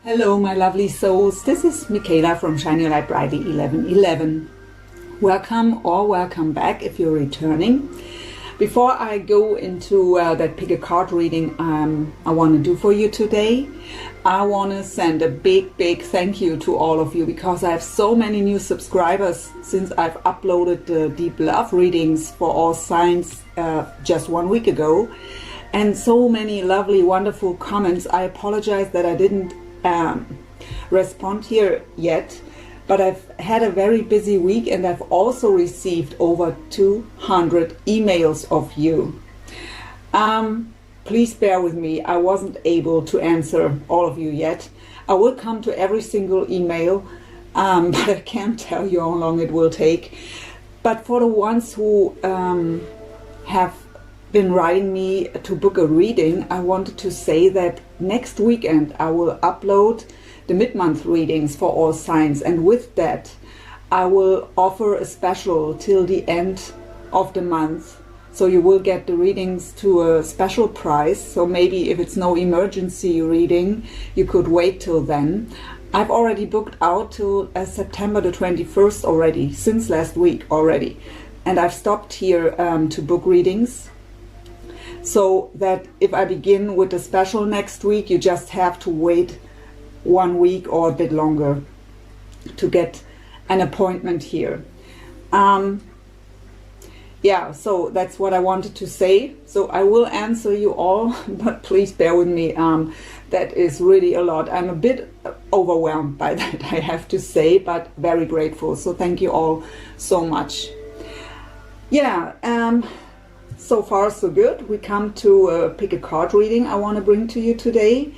Hello my lovely souls, this is Michaela from Shiny Light Brightly 1111. Welcome or welcome back if you're returning. Before I go into that pick a card reading I want to do for you today, I want to send a big thank you to all of you because I have so many new subscribers since I've uploaded the Deep Love readings for all signs just 1 week ago, and so many lovely wonderful comments. I apologize that I didn't respond here yet, but I've had a very busy week and I've also received over 200 emails of you. Please bear with me, I wasn't able to answer all of you yet. I will come to every single email, but I can't tell you how long it will take. But for the ones who have been writing me to book a reading, I wanted to say that next weekend I will upload the mid-month readings for all signs, and with that I will offer a special till the end of the month, so you will get the readings to a special price. So maybe if it's no emergency reading, you could wait till then. I've already booked out till September the 21st already, since last week already, and I've stopped here to book readings, so that if I begin with the special next week, you just have to wait 1 week or a bit longer to get an appointment here. Yeah, so that's what I wanted to say. So I will answer you all, but please bear with me. That is really a lot. I'm a bit overwhelmed by that, I have to say, but very grateful. So thank you all so much. Yeah, so far so good. We come to pick a card reading I want to bring to you today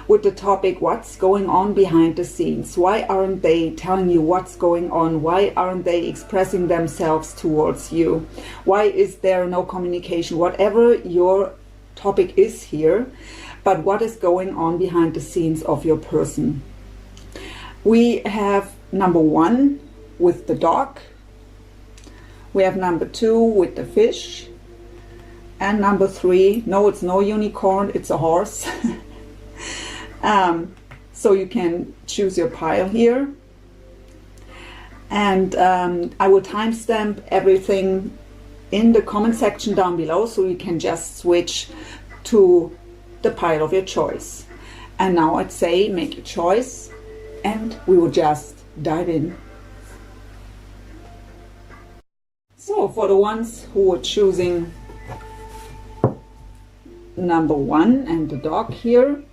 with the topic, what's going on behind the scenes? Why aren't they telling you what's going on? Why aren't they expressing themselves towards you? Why is there no communication? Whatever your topic is here, but what is going on behind the scenes of your person? We have number 1 with the dog. We have number 2 with the fish. And number 3, no, it's no unicorn, it's a horse. So you can choose your pile here. And I will timestamp everything in the comment section down below, so you can just switch to the pile of your choice. And now I'd say make your choice and we will just dive in. So for the ones who are choosing number 1 and the dog here,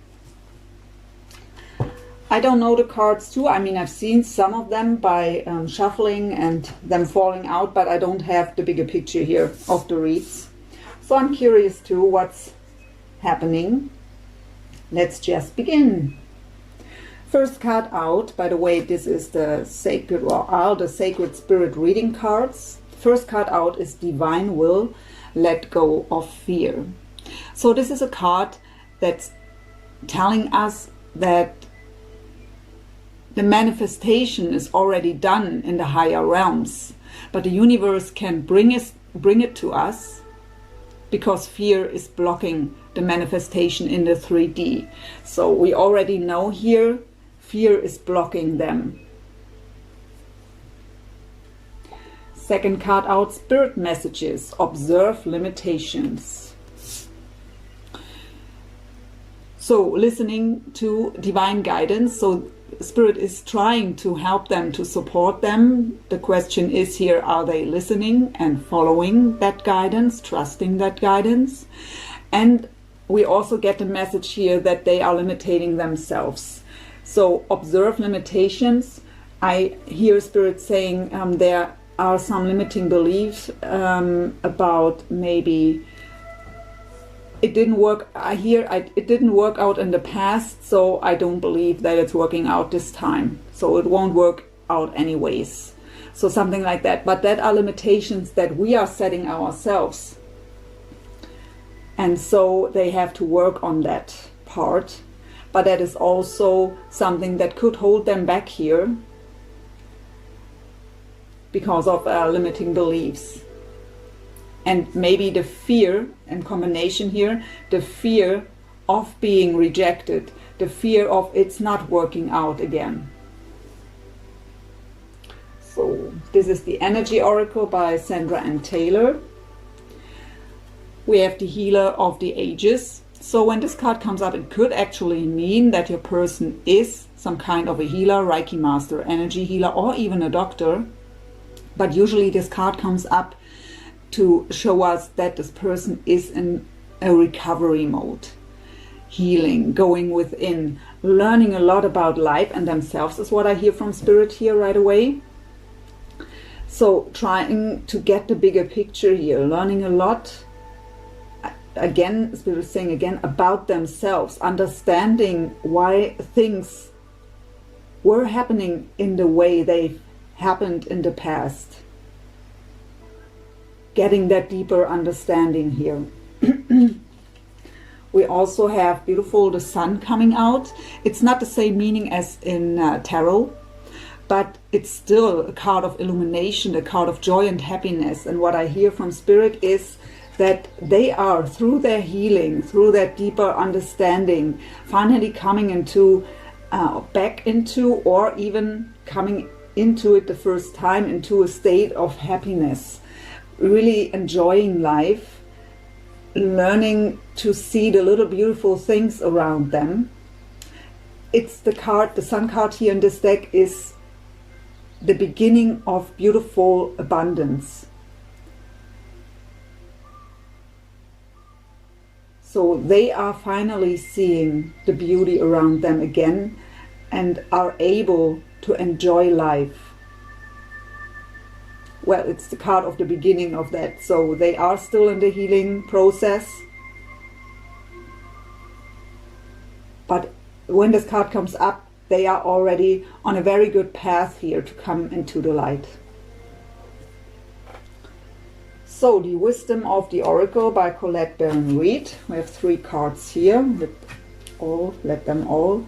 I don't know the cards too. I mean, I've seen some of them by shuffling and them falling out, but I don't have the bigger picture here of the reads. So I'm curious too what's happening. Let's just begin. First card out, by the way, this is the sacred, or all the sacred spirit reading cards. First card out is Divine Will, Let Go of Fear. So this is a card that's telling us that the manifestation is already done in the higher realms, but the universe can bring it to us because fear is blocking the manifestation in the 3D. So we already know here, fear is blocking them. Second card out, Spirit Messages, Observe Limitations. So listening to divine guidance. So Spirit is trying to help them, to support them. The question is here, are they listening and following that guidance, trusting that guidance? And we also get the message here that they are limiting themselves. So observe limitations. I hear Spirit saying there are some limiting beliefs about maybe it didn't work. It didn't work out in the past, so I don't believe that it's working out this time. So it won't work out anyways. So something like that. But that are limitations that we are setting ourselves. And so they have to work on that part. But that is also something that could hold them back here because of limiting beliefs. And maybe the fear, in combination here, the fear of being rejected, the fear of it's not working out again. So this is the Energy Oracle by Sandra and Taylor. We have the Healer of the Ages. So when this card comes up, it could actually mean that your person is some kind of a healer, Reiki master, energy healer, or even a doctor. But usually this card comes up to show us that this person is in a recovery mode. Healing, going within, learning a lot about life and themselves is what I hear from Spirit here right away. So trying to get the bigger picture here, learning a lot, again, Spirit is saying again, about themselves, understanding why things were happening in the way they've happened in the past. Getting that deeper understanding here. We also have beautiful the Sun coming out. It's not the same meaning as in tarot, but it's still a card of illumination, a card of joy and happiness. And what I hear from Spirit is that they are, through their healing, through that deeper understanding, finally coming into, back into, or even coming into it the first time, into a state of happiness, really enjoying life, learning to see the little beautiful things around them. It's the card, the Sun card here in this deck is the beginning of beautiful abundance. So they are finally seeing the beauty around them again and are able to enjoy life. Well, it's the card of the beginning of that. So they are still in the healing process. But when this card comes up, they are already on a very good path here to come into the light. So, the Wisdom of the Oracle by Colette Baron Reid. We have 3 cards here. Let them all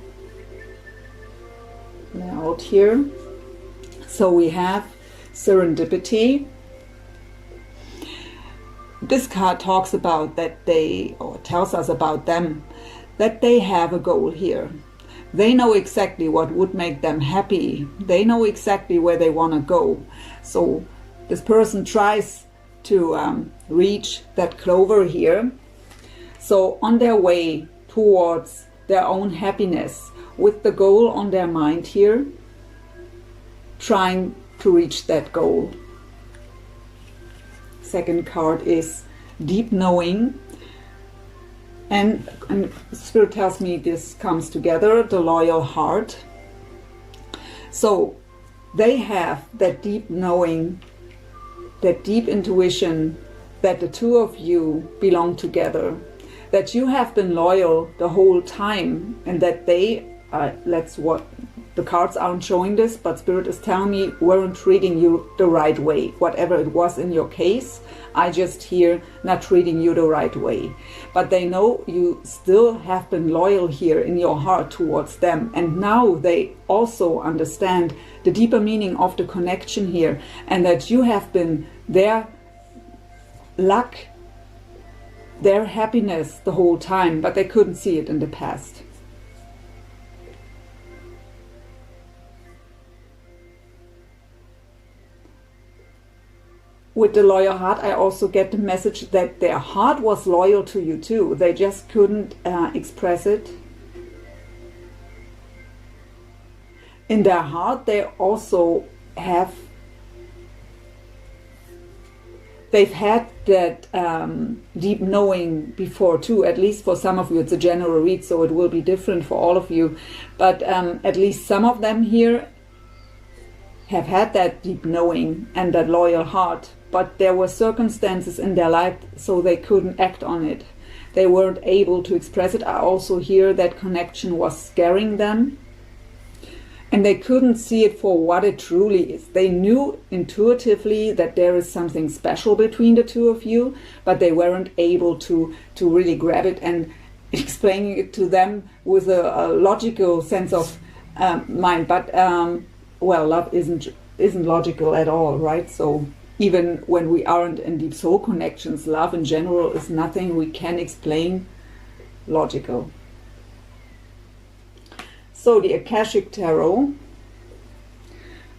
lay out here. So we have Serendipity. This card talks about that they, or tells us about them, that they have a goal here. They know exactly what would make them happy. They know exactly where they want to go. So this person tries to reach that clover here. So on their way towards their own happiness, with the goal on their mind here, trying to reach that goal. Second card is Deep Knowing. And Spirit tells me this comes together, the Loyal Heart. So they have that deep knowing, that deep intuition that the two of you belong together, that you have been loyal the whole time, and that they, the cards aren't showing this, but Spirit is telling me, weren't treating you the right way. Whatever it was in your case, I just hear not treating you the right way. But they know you still have been loyal here in your heart towards them. And now they also understand the deeper meaning of the connection here, and that you have been their luck, their happiness the whole time, but they couldn't see it in the past. With the Loyal Heart, I also get the message that their heart was loyal to you too. They just couldn't express it. In their heart, they also have, they've had that deep knowing before too. At least for some of you, it's a general read, so it will be different for all of you. But at least some of them here have had that deep knowing and that loyal heart. But there were circumstances in their life so they couldn't act on it. They weren't able to express it. I also hear that connection was scaring them. And they couldn't see it for what it truly is. They knew intuitively that there is something special between the two of you, but they weren't able to really grab it and explaining it to them with a logical sense of mind. But well, love isn't logical at all, right? So even when we aren't in deep soul connections, love in general is nothing we can explain logical. So the Akashic Tarot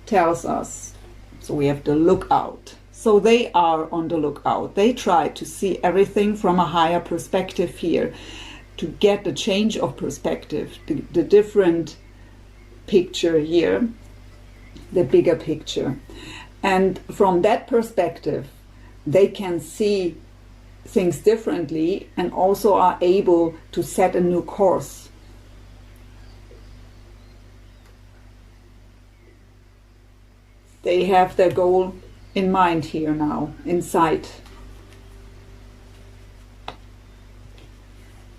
tells us, so we have the lookout. So they are on the lookout. They try to see everything from a higher perspective here, to get the change of perspective, the different picture here, the bigger picture. And from that perspective, they can see things differently and also are able to set a new course. They have their goal in mind here now, in sight.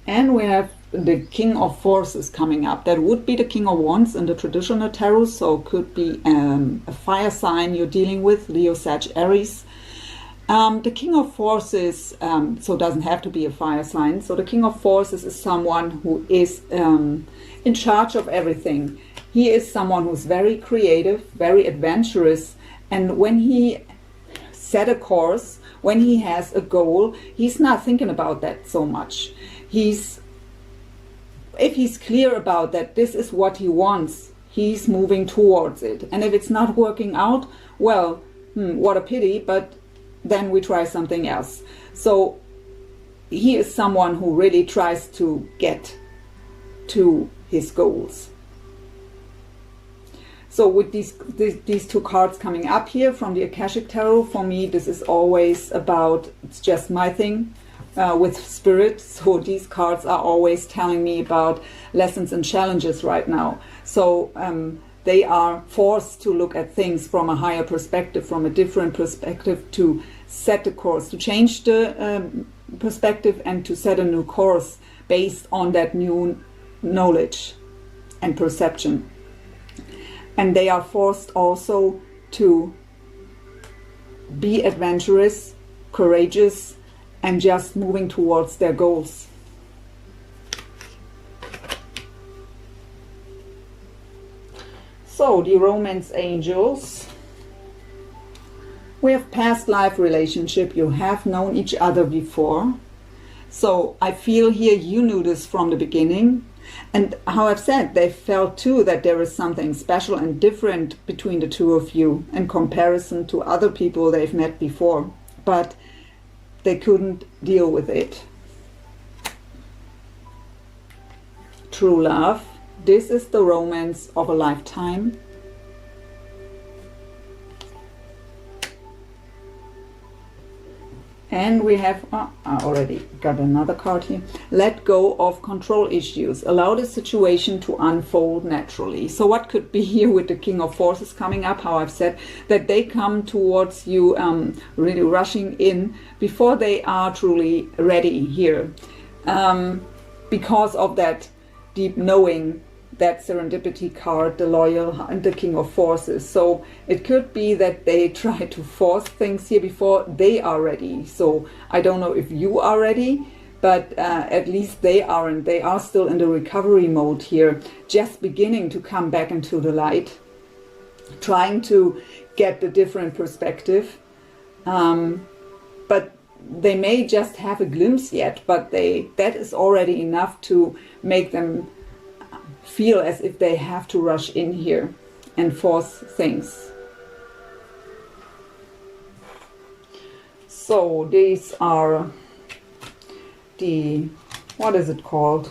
And we have the King of Forces coming up. That would be the King of Wands in the traditional tarot, so it could be a fire sign you're dealing with, Leo, Sag, Aries. The King of Forces, so doesn't have to be a fire sign. So the King of Forces is someone who is in charge of everything. He is someone who's very creative, very adventurous, and when he set a course, when he has a goal, he's not thinking about that so much. If he's clear about that, this is what he wants, he's moving towards it. And if it's not working out, well, what a pity, but then we try something else. So he is someone who really tries to get to his goals. So with these two cards coming up here from the Akashic Tarot, for me this is always about, it's just my thing with spirit. So these cards are always telling me about lessons and challenges right now. So they are forced to look at things from a higher perspective, from a different perspective, to set the course, to change the perspective and to set a new course based on that new knowledge and perception. And they are forced also to be adventurous, courageous, and just moving towards their goals. So the romance angels. We have past life relationship. You have known each other before. So I feel here you knew this from the beginning. And how I've said, they felt too that there is something special and different between the two of you in comparison to other people they've met before. But they couldn't deal with it. True love. This is the romance of a lifetime. And we have, I already got another card here. Let go of control issues. Allow the situation to unfold naturally. So what could be here with the King of Forces coming up, how I've said, that they come towards you really rushing in before they are truly ready here. Because of that deep knowing, that serendipity card, the loyal and the King of Forces. So it could be that they try to force things here before they are ready. So I don't know if you are ready, but at least they aren't. They are still in the recovery mode here, just beginning to come back into the light, trying to get the different perspective. But they may just have a glimpse yet, but that is already enough to make them feel as if they have to rush in here and force things. So these are the, what is it called?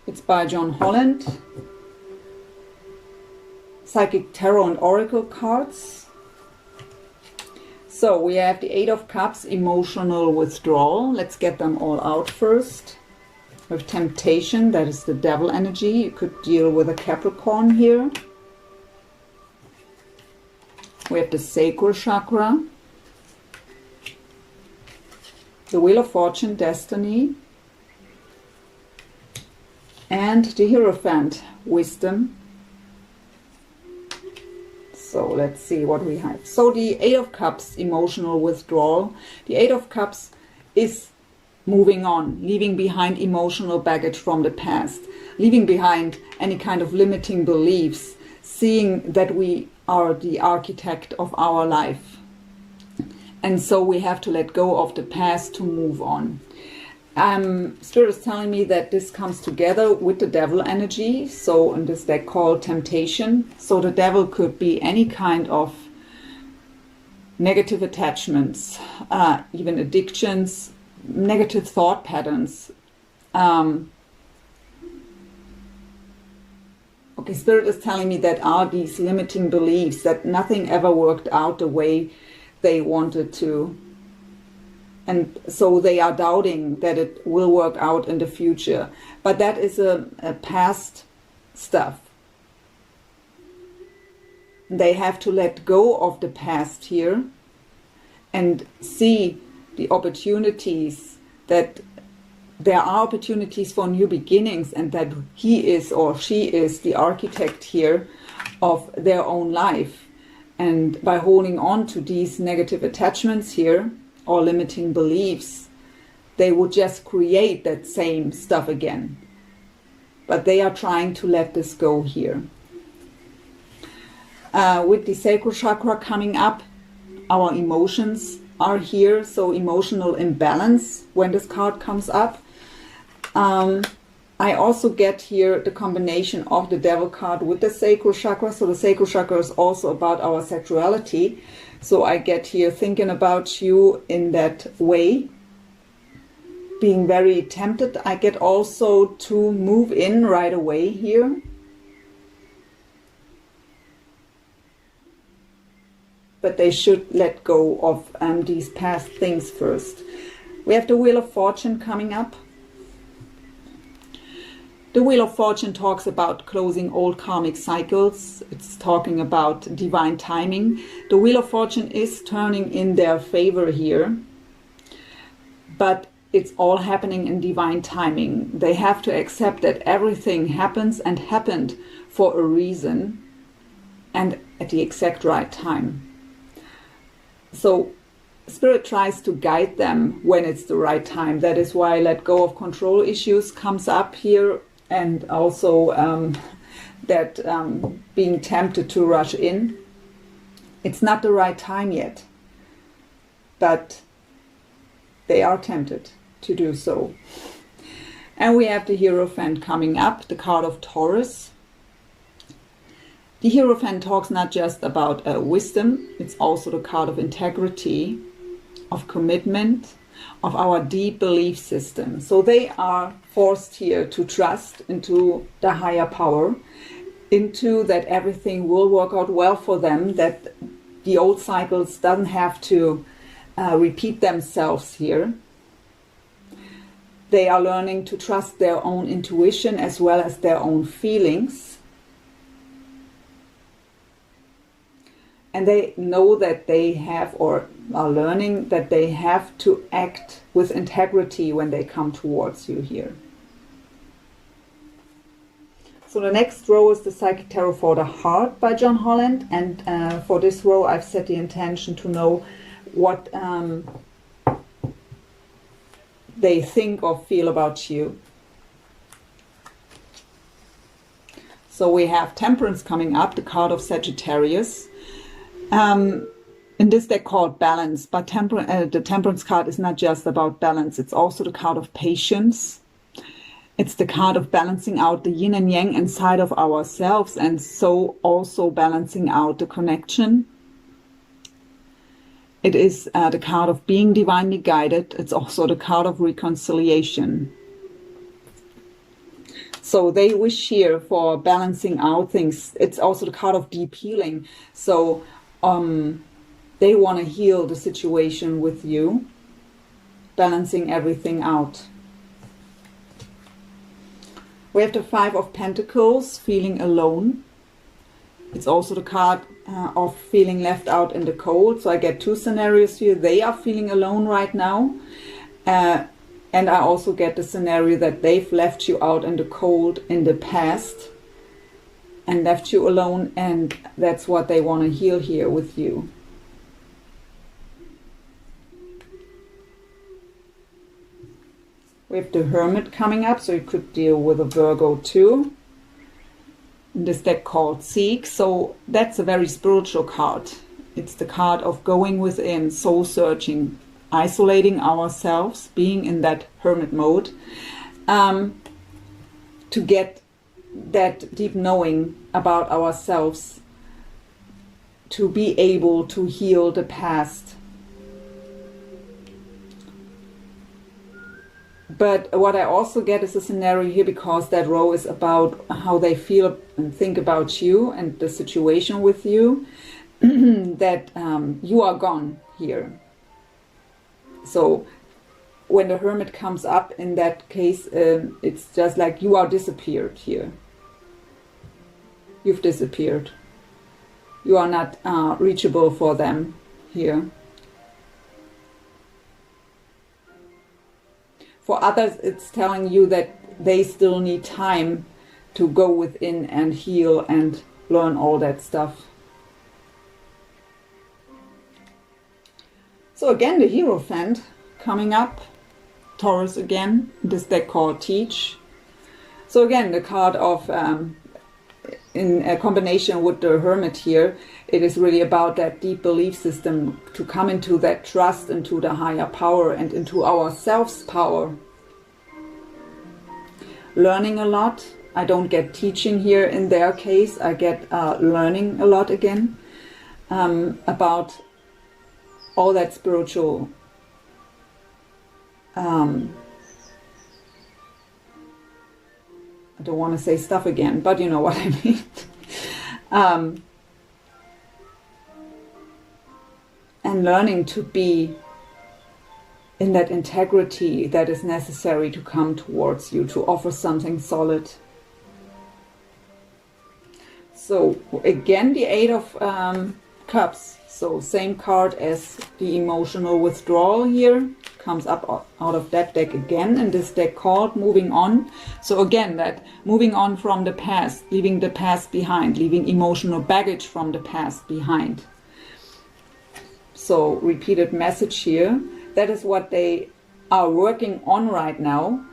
It's by John Holland. Psychic Tarot and Oracle cards. So we have the Eight of Cups, emotional withdrawal. Let's get them all out first. With temptation, that is the devil energy. You could deal with a Capricorn here. We have the sacral chakra, the Wheel of Fortune, destiny, and the Hierophant, wisdom. So let's see what we have. So the Eight of Cups, emotional withdrawal. The Eight of Cups is moving on, leaving behind emotional baggage from the past, leaving behind any kind of limiting beliefs, seeing that we are the architect of our life. And so we have to let go of the past to move on. Spirit is telling me that this comes together with the devil energy. So in this deck called temptation. So the devil could be any kind of negative attachments, even addictions, negative thought patterns. Okay, Spirit is telling me that are these limiting beliefs, that nothing ever worked out the way they wanted to. And so they are doubting that it will work out in the future. But that is a past stuff. They have to let go of the past here and see the opportunities, that there are opportunities for new beginnings, and that he is or she is the architect here of their own life. And by holding on to these negative attachments here or limiting beliefs, they would just create that same stuff again. But they are trying to let this go here. With the sacral chakra coming up, our emotions are here. So emotional imbalance when this card comes up. I also get here the combination of the devil card with the sacral chakra. So the sacral chakra is also about our sexuality. So I get here thinking about you in that way, being very tempted. I get also to move in right away here. But they should let go of these past things first. We have the Wheel of Fortune coming up. The Wheel of Fortune talks about closing old karmic cycles. It's talking about divine timing. The Wheel of Fortune is turning in their favor here. But it's all happening in divine timing. They have to accept that everything happens and happened for a reason and at the exact right time. So Spirit tries to guide them when it's the right time. That is why let go of control issues comes up here. And also that being tempted to rush in. It's not the right time yet, but they are tempted to do so. And we have the Hierophant coming up, the card of Taurus. The Hierophant talks not just about wisdom, it's also the card of integrity, of commitment, of our deep belief system. So they are forced here to trust into the higher power, into that everything will work out well for them, that the old cycles doesn't have to repeat themselves here. They are learning to trust their own intuition as well as their own feelings. And they know that they have, or are learning that they have to act with integrity when they come towards you here. So the next row is the Psychic Tarot for the Heart by John Holland. And for this row I've set the intention to know what they think or feel about you. So we have Temperance coming up, the card of Sagittarius. In this deck called Balance, but the Temperance card is not just about balance, it's also the card of patience. It's the card of balancing out the yin and yang inside of ourselves, and so also balancing out the connection. It is the card of being divinely guided. It's also the card of reconciliation. So they wish here for balancing out things. It's also the card of deep healing. So they want to heal the situation with you, balancing everything out. We have the Five of Pentacles, feeling alone. It's also the card of feeling left out in the cold. So I get two scenarios here. They are feeling alone right now. And I also get the scenario that they've left you out in the cold in the past and left you alone, and that's what they want to heal here with you. We have the Hermit coming up, so you could deal with a Virgo too. In this deck called Seek, so that's a very spiritual card. It's the card of going within, soul searching, isolating ourselves, being in that hermit mode, to get that deep knowing about ourselves, to be able to heal the past. But what I also get is a scenario here, because that row is about how they feel and think about you and the situation with you, that you are gone here. So when the hermit comes up in that case, it's just like you are disappeared here. You've disappeared. You are not reachable for them here. For others, it's telling you that they still need time to go within and heal and learn all that stuff. So again, the Hierophant coming up. Taurus again, this deck called Teach. So again, the card of, in a combination with the Hermit here, it is really about that deep belief system, to come into that trust into the higher power and into our self's power. Learning a lot. I don't get teaching here in their case. I get learning a lot again, about all that spiritual I don't want to say stuff again, but you know what I mean. And learning to be in that integrity that is necessary to come towards you, to offer something solid. So again, the Eight of Cups. So same card as the emotional withdrawal here. Comes up out of that deck again, in this deck called Moving On. So again, that moving on from the past, leaving the past behind, leaving emotional baggage from the past behind. So repeated message here. That is what they are working on right now,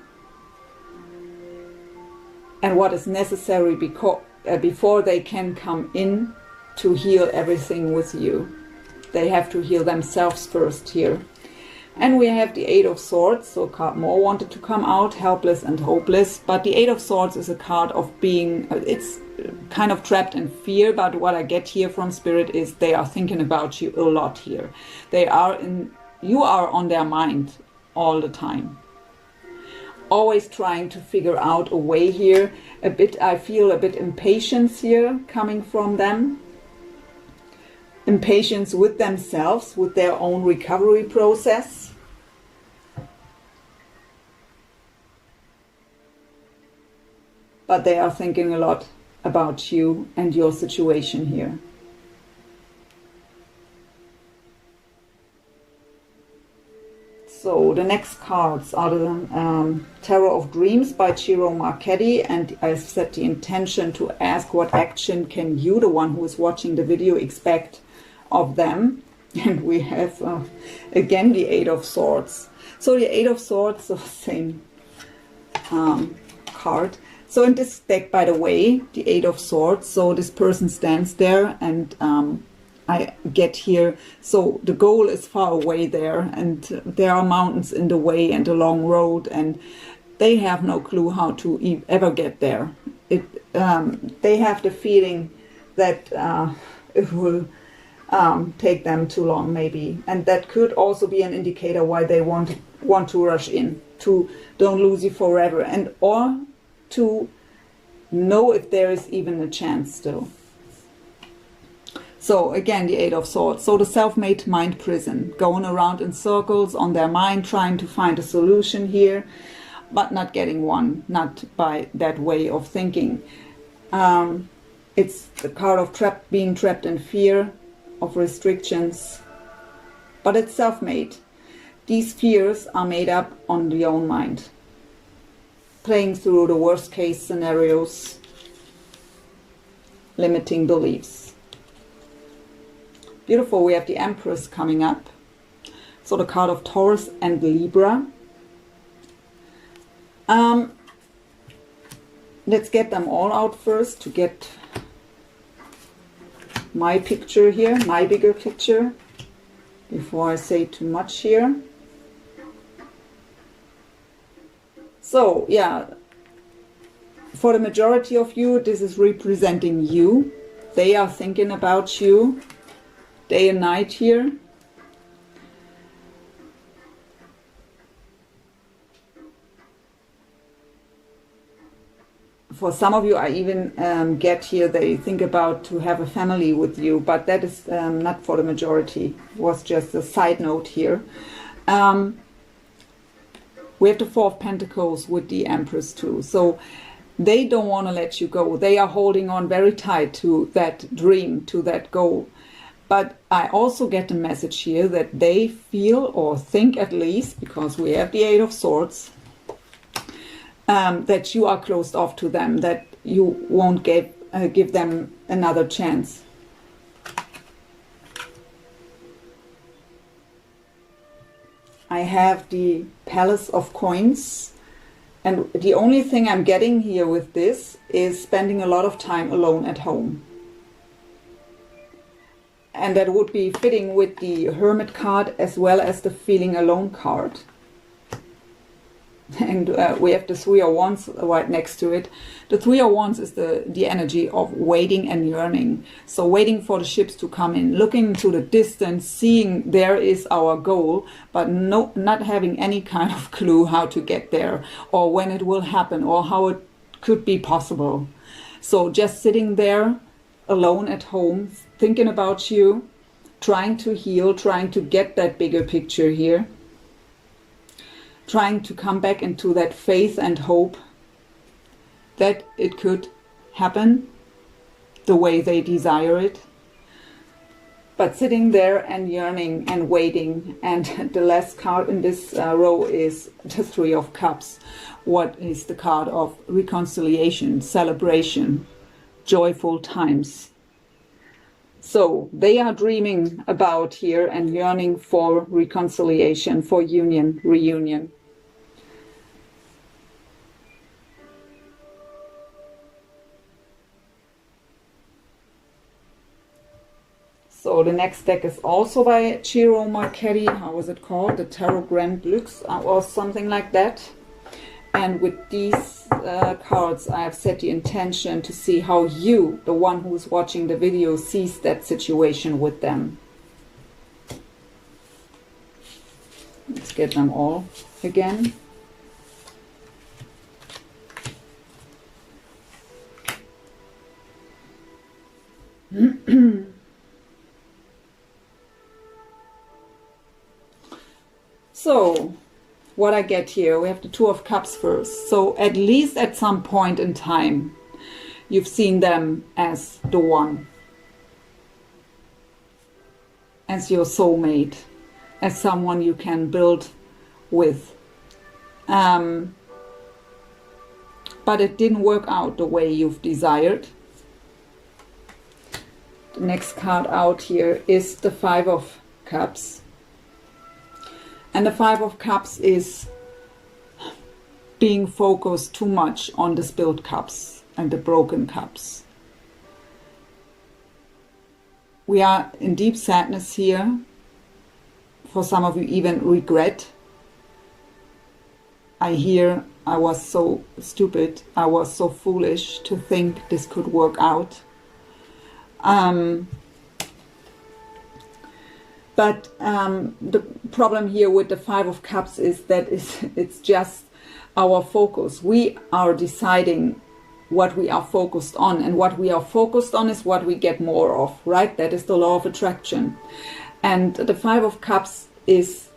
and what is necessary before they can come in to heal everything with you. They have to heal themselves first here. And we have the Eight of Swords, so a card more wanted to come out, helpless and hopeless. But the Eight of Swords is a card of being, it's kind of trapped in fear, but what I get here from Spirit is they are thinking about you a lot here. You are on their mind all the time. Always trying to figure out a way here. I feel a bit impatience here coming from them. Impatience with themselves, with their own recovery process. But they are thinking a lot about you and your situation here. So the next cards are the Tarot of Dreams by Ciro Marchetti, and I've set the intention to ask what action can you, the one who is watching the video, expect of them. And we have again the Eight of Swords. So the Eight of Swords, the same card. So in this deck, by the way, the Eight of Swords, so this person stands there, and I get here, so the goal is far away there, and there are mountains in the way and a long road, and they have no clue how to ever get there. They have the feeling that it will take them too long, maybe, and that could also be an indicator why they want to rush in, to don't lose you forever, and or to know if there is even a chance still. So again, the Eight of Swords. So the self-made mind prison, going around in circles on their mind, trying to find a solution here, but not getting one, not by that way of thinking. It's the card of being trapped in fear, of restrictions, but it's self-made. These fears are made up on your own mind, playing through the worst case scenarios, limiting beliefs. Beautiful, we have the Empress coming up. So the card of Taurus and Libra. Let's get them all out first to get my picture here, my bigger picture. before I say too much here. So yeah, for the majority of you, this is representing you. They are thinking about you day and night here. For some of you, I even get here, they think about to have a family with you, but that is not for the majority. It was just a side note here. We have the Four of Pentacles with the Empress too. So they don't want to let you go. They are holding on very tight to that dream, to that goal. But I also get a message here that they feel, or think at least, because we have the Eight of Swords, that you are closed off to them, that you won't give them another chance. I have the Palace of Coins, and the only thing I'm getting here with this is spending a lot of time alone at home. And that would be fitting with the Hermit card as well as the Feeling Alone card. And we have the Three of Wands right next to it. The Three of Wands is the energy of waiting and yearning. So waiting for the ships to come in, looking to the distance, seeing there is our goal, but not having any kind of clue how to get there, or when it will happen, or how it could be possible. So just sitting there alone at home, thinking about you, trying to heal, trying to get that bigger picture here. Trying to come back into that faith and hope that it could happen the way they desire it. But sitting there and yearning and waiting. And the last card in this row is the Three of Cups. What is the card of reconciliation, celebration, joyful times. So they are dreaming about here and yearning for reconciliation, for union, reunion. So the next deck is also by Ciro Marchetti. How was it called? The Tarot Grand Lux or something like that. And with these cards, I have set the intention to see how you, the one who is watching the video, sees that situation with them. Let's get them all again. So, what I get here, we have the Two of Cups first. So at least at some point in time, you've seen them as the one, as your soulmate, as someone you can build with. But it didn't work out the way you've desired. The next card out here is the Five of Cups. And the Five of Cups is being focused too much on the spilled cups and the broken cups. We are in deep sadness here. For some of you, even regret. I hear, I was so stupid, I was so foolish to think this could work out. But the problem here with the Five of Cups is that it's just our focus. We are deciding what we are focused on, and what we are focused on is what we get more of, right? That is the law of attraction. And the Five of Cups is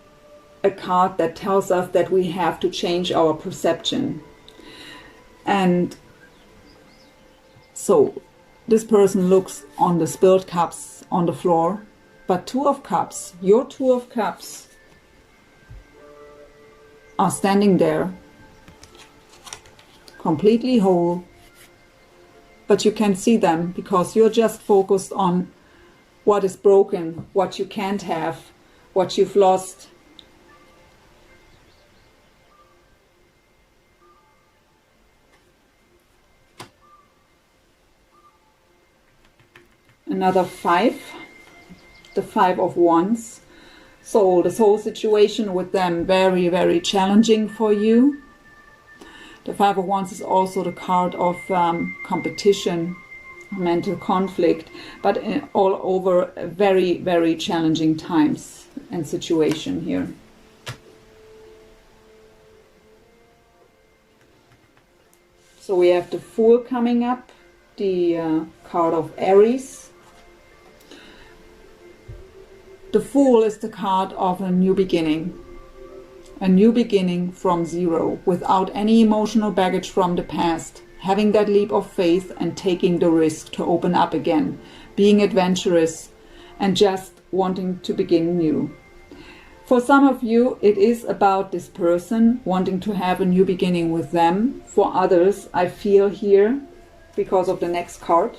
a card that tells us that we have to change our perception. And so this person looks on the spilled cups on the floor. But Two of Cups, your Two of Cups, are standing there, completely whole, but you can see them because you're just focused on what is broken, what you can't have, what you've lost. Another five. The Five of Wands. So this whole situation with them, very, very challenging for you. The Five of Wands is also the card of competition, mental conflict, but all over very, very challenging times and situation here. So we have the Fool coming up, the card of Aries. The Fool is the card of a new beginning. A new beginning from zero, without any emotional baggage from the past. Having that leap of faith and taking the risk to open up again. Being adventurous and just wanting to begin new. For some of you, it is about this person wanting to have a new beginning with them. For others, I feel here, because of the next card,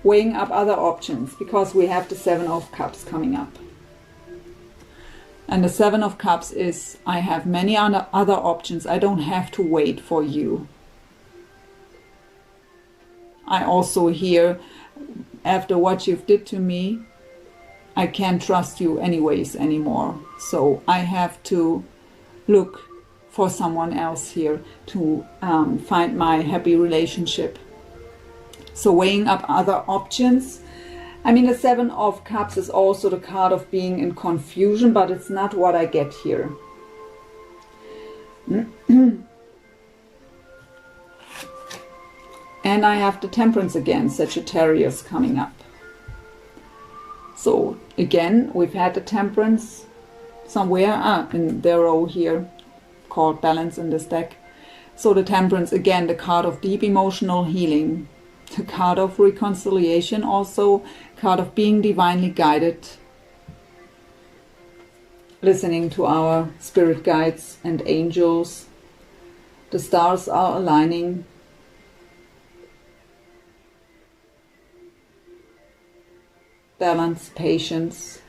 weighing up other options, because we have the Seven of Cups coming up. And the Seven of Cups is, I have many other options. I don't have to wait for you. I also hear, after what you've did to me, I can't trust you anyways anymore. So I have to look for someone else here to find my happy relationship. So weighing up other options. I mean, the Seven of Cups is also the card of being in confusion, but it's not what I get here. And I have the Temperance again, Sagittarius coming up. So again, we've had the Temperance somewhere in the row here, called Balance in this deck. So the Temperance, again, the card of deep emotional healing. The card of reconciliation, also card of being divinely guided, listening to our spirit guides and angels. The stars are aligning. Balance, patience.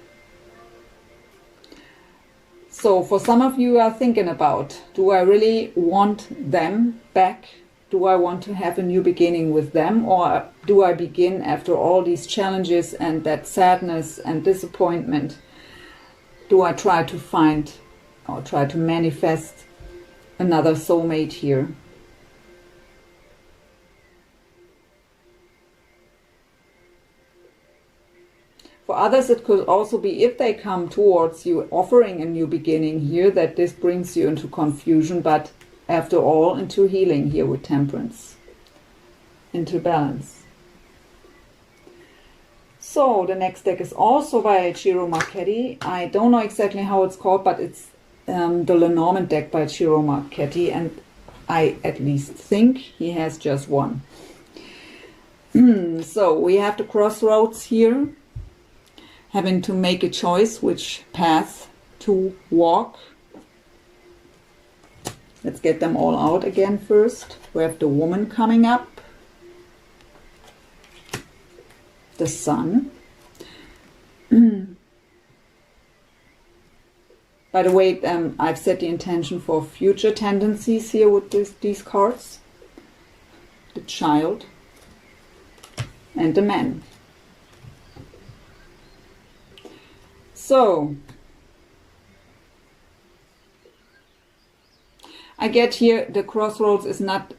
So for some of you are thinking about, do I really want them back? Do I want to have a new beginning with them, or do I begin after all these challenges and that sadness and disappointment? Do I try to find or try to manifest another soulmate here? For others, it could also be, if they come towards you offering a new beginning here, that this brings you into confusion, but after all, into healing here with Temperance, into balance. So the next deck is also by Ciro Marchetti. I don't know exactly how it's called, but it's the Lenormand deck by Ciro Marchetti, and I at least think he has just one. So we have the crossroads here, having to make a choice which path to walk. Let's get them all out again first. We have the Woman coming up, the Sun. By the way, I've set the intention for future tendencies here with these cards. The Child and the Man. So I get here the crossroads is not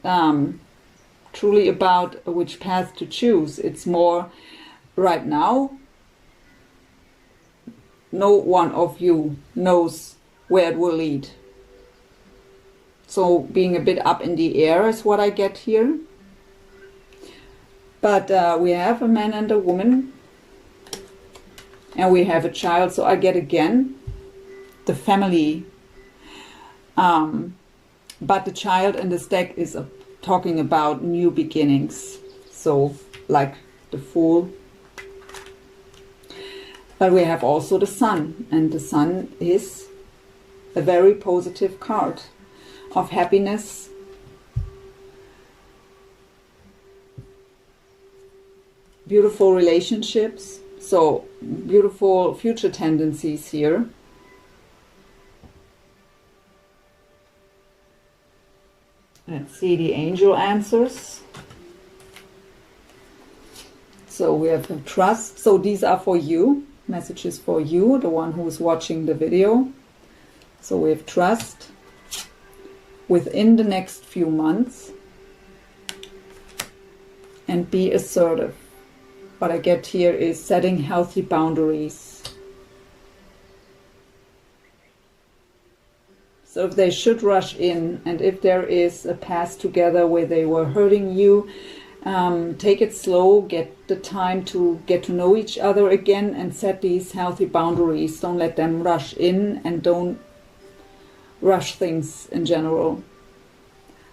truly about which path to choose. It's more right now, no one of you knows where it will lead. So being a bit up in the air is what I get here. But we have a man and a woman. And we have a child. So I get again the family. But the child in this deck is talking about new beginnings. So like the Fool. But we have also the Sun. And the Sun is a very positive card of happiness. Beautiful relationships. So beautiful future tendencies here. Let's see the angel answers. So we have trust. So these are for you. messages for you, the one who's watching the video. So we have trust within the next few months, and be assertive. What I get here is setting healthy boundaries. So if they should rush in, and if there is a past together where they were hurting you, take it slow, get the time to get to know each other again, and set these healthy boundaries. Don't let them rush in, and don't rush things in general.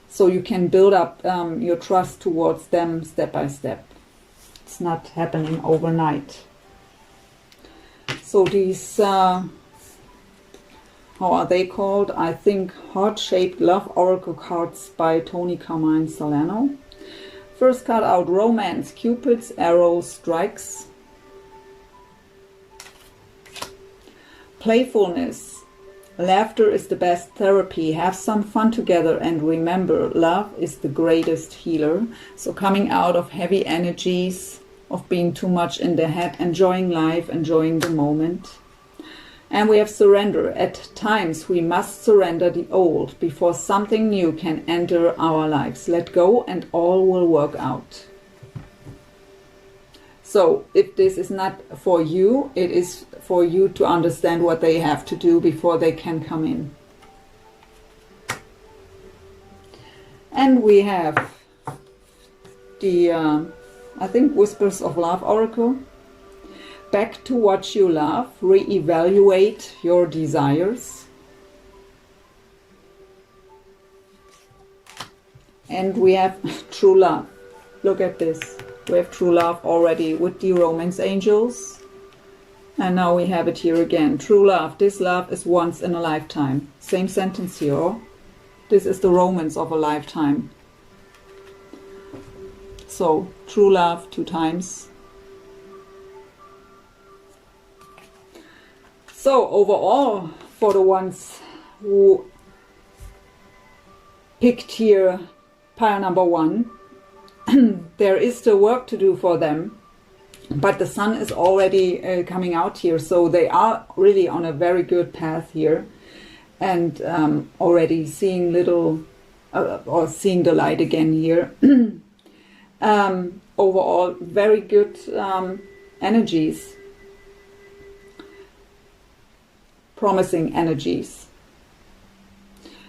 So you can build up your trust towards them step by step. It's not happening overnight. So these, how are they called? I think Heart-Shaped Love Oracle cards by Tony Carmine Solano. First card out, Romance, Cupid's arrow strikes. Playfulness, laughter is the best therapy. Have some fun together, and remember, love is the greatest healer. So coming out of heavy energies, of being too much in the head, enjoying life, enjoying the moment. And we have surrender. At times we must surrender the old before something new can enter our lives. Let go and all will work out. So if this is not for you, it is for you to understand what they have to do before they can come in. And we have the, I think, Whispers of Love Oracle. Back to what you love, reevaluate your desires. And we have true love. Look at this. We have true love already with the romance angels. And now we have it here again. True love. This love is once in a lifetime. Same sentence here. This is the romance of a lifetime. So, true love 2 times. So overall, for the ones who picked here pile number 1, there is still work to do for them, but the sun is already coming out here, so they are really on a very good path here, and already seeing little or seeing the light again here. Overall, very good energies. Promising energies.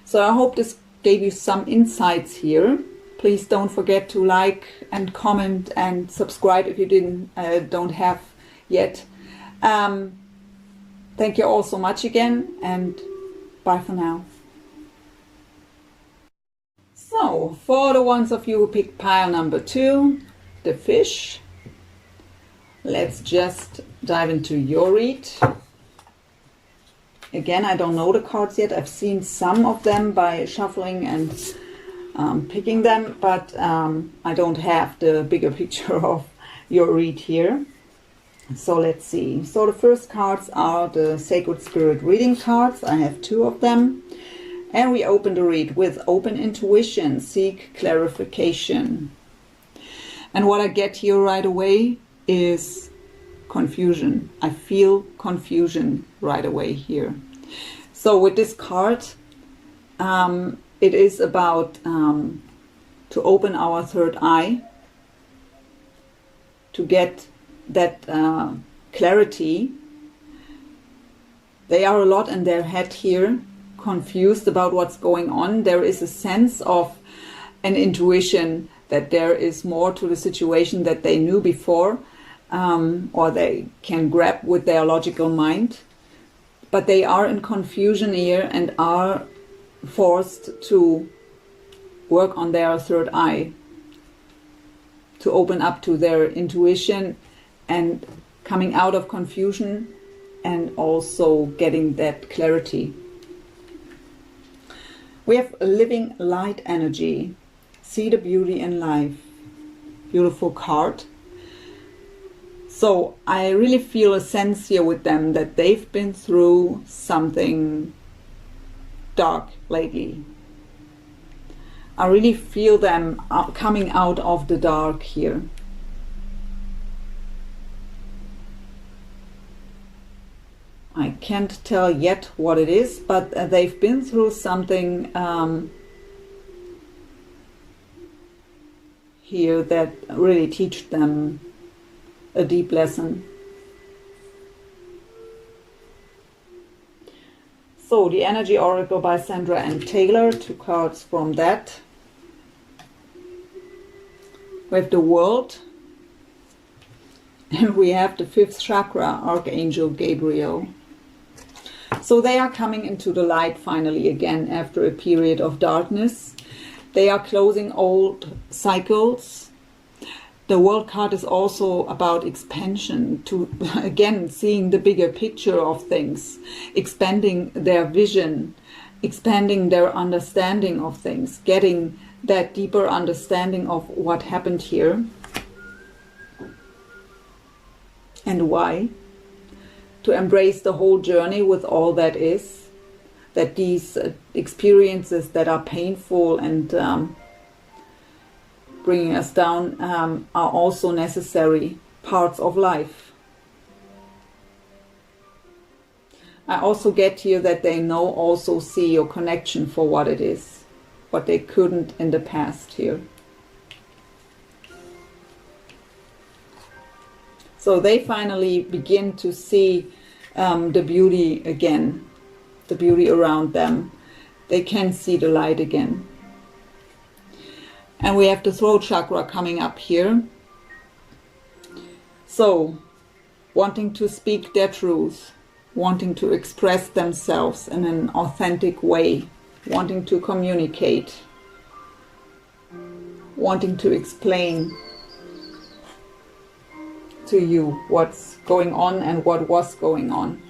So I hope this gave you some insights here. Please don't forget to like and comment and subscribe if you don't have yet. Thank you all so much again, and bye for now. So for the ones of you who picked pile number 2, the fish, let's just dive into your read. Again, I don't know the cards yet. I've seen some of them by shuffling and picking them, but I don't have the bigger picture of your read here. So let's see. So the first cards are the Sacred Spirit reading cards. I have 2 of them. And we open the read with open intuition, seek clarification. And what I get here right away is confusion. I feel confusion right away here. So with this card, it is about to open our third eye, to get that clarity. They are a lot in their head here, confused about what's going on. There is a sense of an intuition that there is more to the situation that they knew before, or they can grab with their logical mind. But they are in confusion here and are forced to work on their third eye, to open up to their intuition and coming out of confusion, and also getting that clarity. We have a living light energy. See the beauty in life. Beautiful card. So I really feel a sense here with them that they've been through something dark lately. I really feel them coming out of the dark here. I can't tell yet what it is, but they've been through something here that really teach them a deep lesson. So the Energy Oracle by Sandra and Taylor, 2 cards from that. We have the World, and we have the 5th chakra, Archangel Gabriel. So they are coming into the light finally again after a period of darkness. They are closing old cycles. The World card is also about expansion, to again seeing the bigger picture of things, expanding their vision, expanding their understanding of things, getting that deeper understanding of what happened here and why. To embrace the whole journey with all that is, that these experiences that are painful and bringing us down are also necessary parts of life. I also get here that they know, also see your connection for what it is, what they couldn't in the past here. So they finally begin to see the beauty again, the beauty around them. They can see the light again. And we have the throat chakra coming up here. So, wanting to speak their truth, wanting to express themselves in an authentic way, wanting to communicate, wanting to explain to you what's going on and what was going on.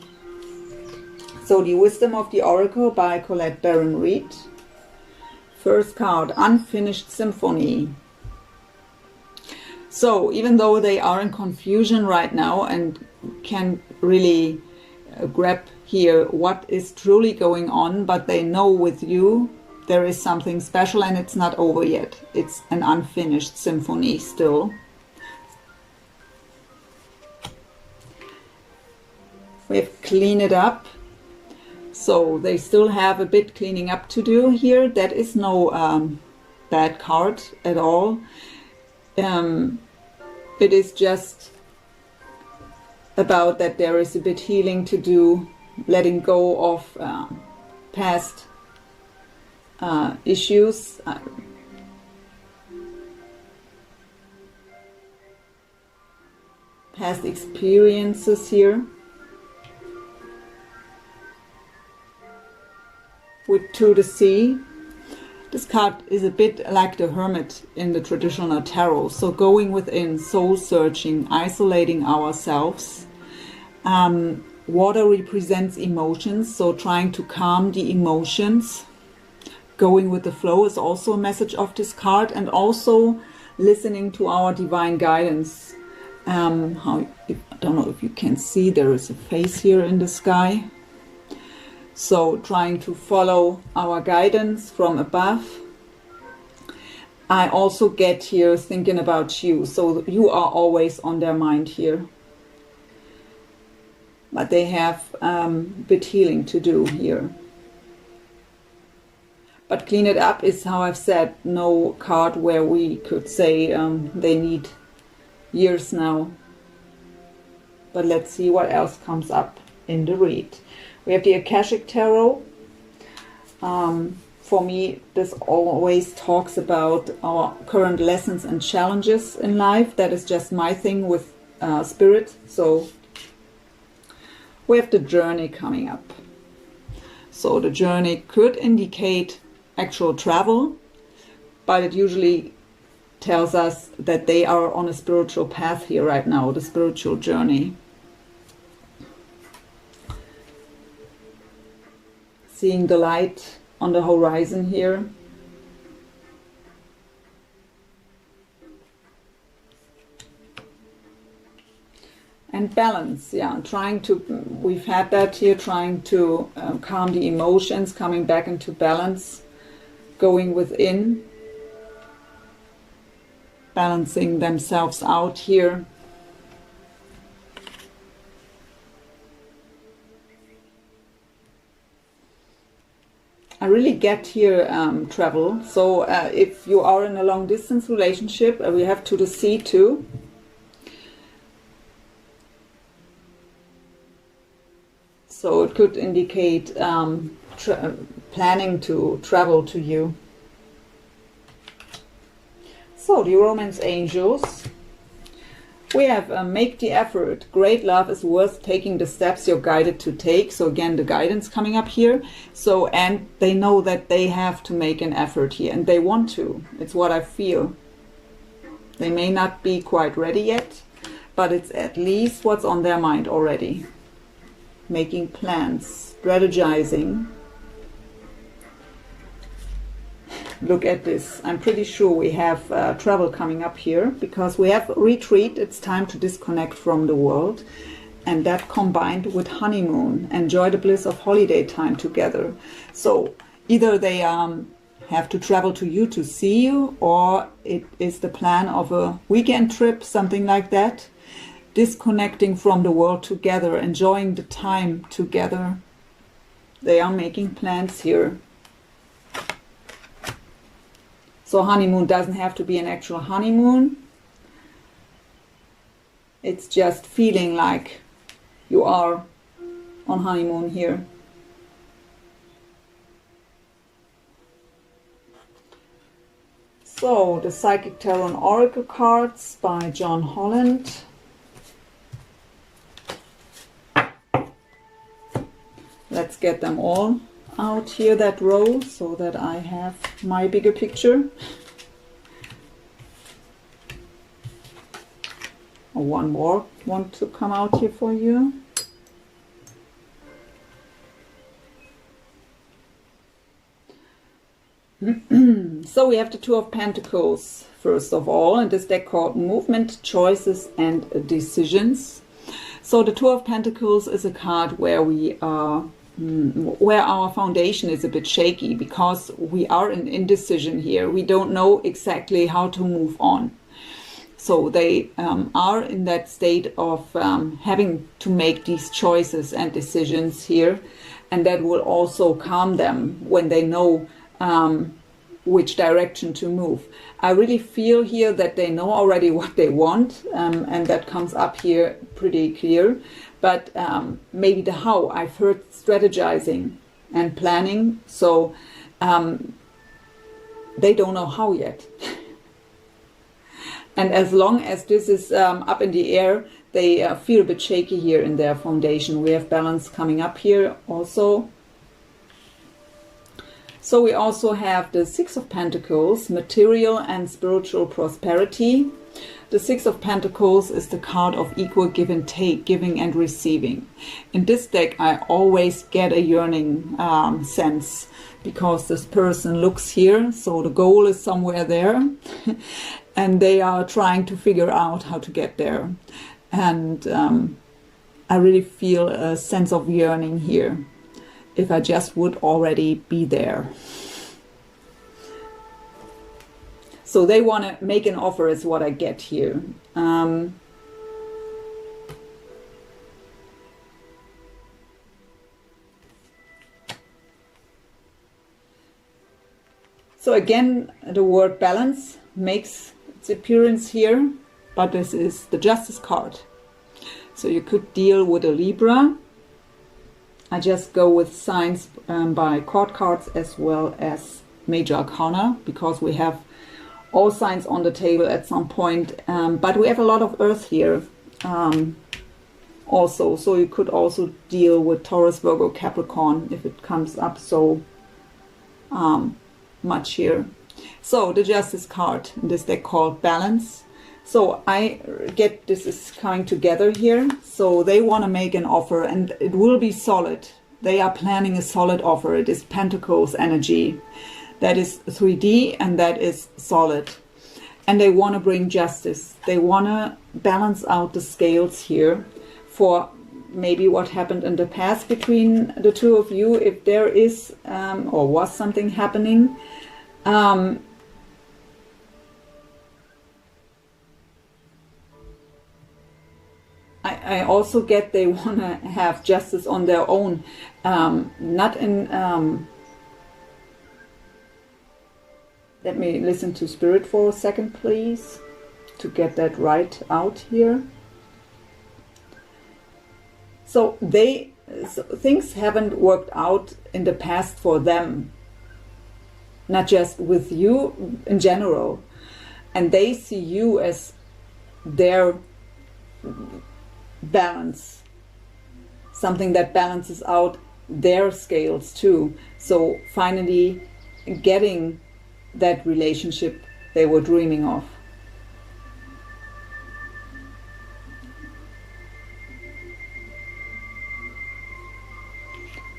So the Wisdom of the Oracle by Colette Baron Reid. First card, Unfinished Symphony. So even though they are in confusion right now and can't really grab here what is truly going on, but they know with you there is something special and it's not over yet. It's an unfinished symphony still. We have Clean It Up. So they still have a bit cleaning up to do here. That is no bad card at all. It is just about that there is a bit healing to do, letting go of past issues. Past experiences here. With To the Sea. This card is a bit like the Hermit in the traditional tarot. So going within, soul searching, isolating ourselves. Water represents emotions, so trying to calm the emotions. Going with the flow is also a message of this card, and also listening to our divine guidance. I don't know if you can see, there is a face here in the sky. So trying to follow our guidance from above. I also get here thinking about you. So you are always on their mind here. But they have a bit healing to do here. But Clean It Up is, how I've said, no card where we could say they need years now. But let's see what else comes up in the read. We have the Akashic Tarot. For me, this always talks about our current lessons and challenges in life. That is just my thing with spirit. So we have the journey coming up. So the journey could indicate actual travel, but it usually tells us that they are on a spiritual path here right now, the spiritual journey. Seeing the light on the horizon here. And balance, yeah, trying to, we've had that here, trying to calm the emotions, coming back into balance, going within, balancing themselves out here. I really get here travel. So if you are in a long distance relationship, we have to the sea too. So it could indicate planning to travel to you. So the romance angels. We have make the effort. Great love is worth taking the steps you're guided to take. So again, the guidance coming up here. So, and they know that they have to make an effort here, and they want to. It's what I feel. They may not be quite ready yet, but it's at least what's on their mind already. Making plans, strategizing. Look at this. I'm pretty sure we have travel coming up here, because we have retreat. It's time to disconnect from the world, and that combined with honeymoon, enjoy the bliss of holiday time together. So either they have to travel to you to see you, or it is the plan of a weekend trip, something like that. Disconnecting from the world together, enjoying the time together. They are making plans here. So honeymoon doesn't have to be an actual honeymoon. It's just feeling like you are on honeymoon here. So the Psychic Tarot and Oracle cards by John Holland. Let's get them all out here, that row, so that I have my bigger picture. One more want to come out here for you. So we have the Two of Pentacles first of all, and this deck called Movement, Choices and Decisions. So the Two of Pentacles is a card where we are where our foundation is a bit shaky, because we are in indecision here. We don't know exactly how to move on. So they are in that state of having to make these choices and decisions here, and that will also calm them when they know which direction to move. I really feel here that they know already what they want, and that comes up here pretty clear. But maybe the how, I've heard strategizing and planning, so they don't know how yet. And as long as this is up in the air, they feel a bit shaky here in their foundation. We have balance coming up here also. So we also have the Six of Pentacles, material and spiritual prosperity. The Six of Pentacles is the card of equal give and take, giving and receiving. In this deck, I always get a yearning sense, because this person looks here, so the goal is somewhere there, and they are trying to figure out how to get there. And I really feel a sense of yearning here, if I just would already be there. So they want to make an offer, is what I get here. So again, the word balance makes its appearance here, but this is the Justice card. So you could deal with a Libra. I just go with signs by court cards as well as Major Arcana, because we have all signs on the table at some point, but we have a lot of earth here also, so you could also deal with Taurus, Virgo, Capricorn if it comes up so much here. So the Justice card in this deck called Balance. So I get this is coming together here, so they want to make an offer, and it will be solid. They are planning a solid offer. It is Pentacles energy. That is 3D, and that is solid. And they want to bring justice. They want to balance out the scales here for maybe what happened in the past between the two of you, if there is or was something happening. I also get they want to have justice on their own, not in Let me listen to Spirit for a second, please, to get that right out here. So things haven't worked out in the past for them, not just with you, in general. And they see you as their balance, something that balances out their scales too. So finally getting that relationship they were dreaming of.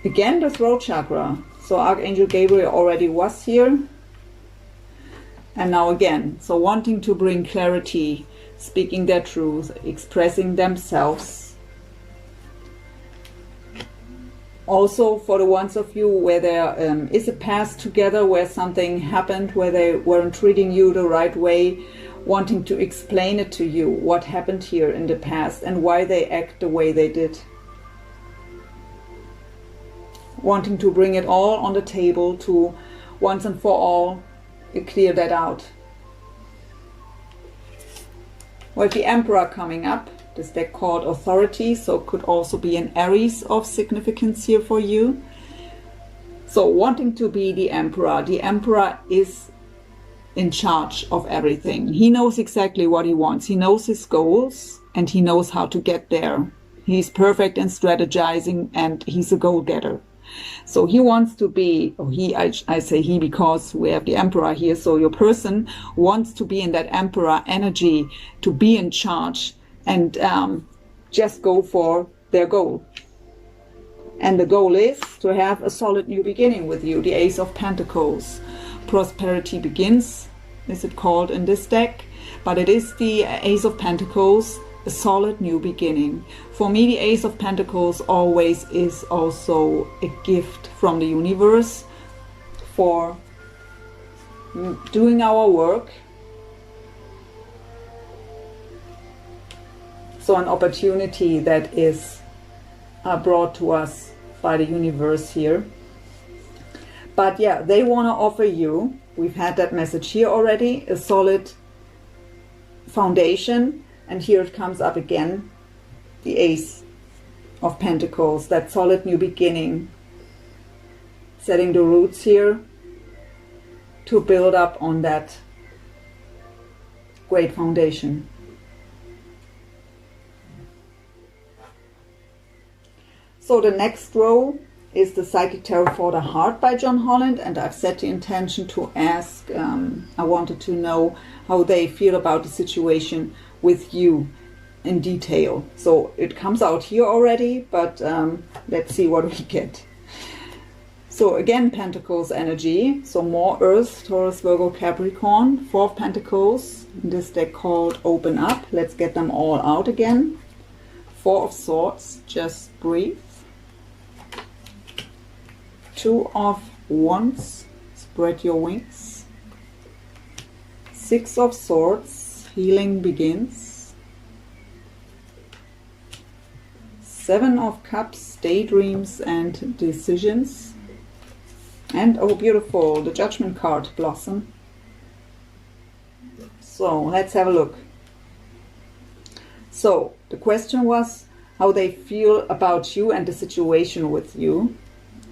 Again, the throat chakra. So Archangel Gabriel already was here. And now again, so wanting to bring clarity, speaking their truth, expressing themselves. Also for the ones of you where there is a past together, where something happened, where they weren't treating you the right way, wanting to explain it to you, what happened here in the past and why they act the way they did. Wanting to bring it all on the table to once and for all clear that out. Well, the Emperor coming up, this deck called Authority, so could also be an Aries of significance here for you. So wanting to be the Emperor is in charge of everything. He knows exactly what he wants. He knows his goals and he knows how to get there. He's perfect in strategizing and he's a goal-getter. So he wants to be, I say he because we have the Emperor here, so your person wants to be in that Emperor energy, to be in charge and just go for their goal. And the goal is to have a solid new beginning with you, the Ace of Pentacles. Prosperity begins, is it called in this deck, but it is the Ace of Pentacles, a solid new beginning. For me, the Ace of Pentacles always is also a gift from the universe for doing our work. So an opportunity that is brought to us by the universe here. But yeah, they want to offer you, we've had that message here already, a solid foundation. And here it comes up again, the Ace of Pentacles, that solid new beginning. Setting the roots here to build up on that great foundation. So the next row is the Psychic Tarot for the Heart by John Holland, and I've set the intention to ask, I wanted to know how they feel about the situation with you in detail. So it comes out here already, but let's see what we get. So again, Pentacles energy, so more Earth, Taurus, Virgo, Capricorn, Four of Pentacles, in this deck called Open Up. Let's get them all out again. Four of Swords, just breathe. Two of Wands, spread your wings. Six of Swords, healing begins. Seven of Cups, daydreams and decisions. And oh beautiful, the Judgment card, Blossom. So let's have a look. So the question was how they feel about you and the situation with you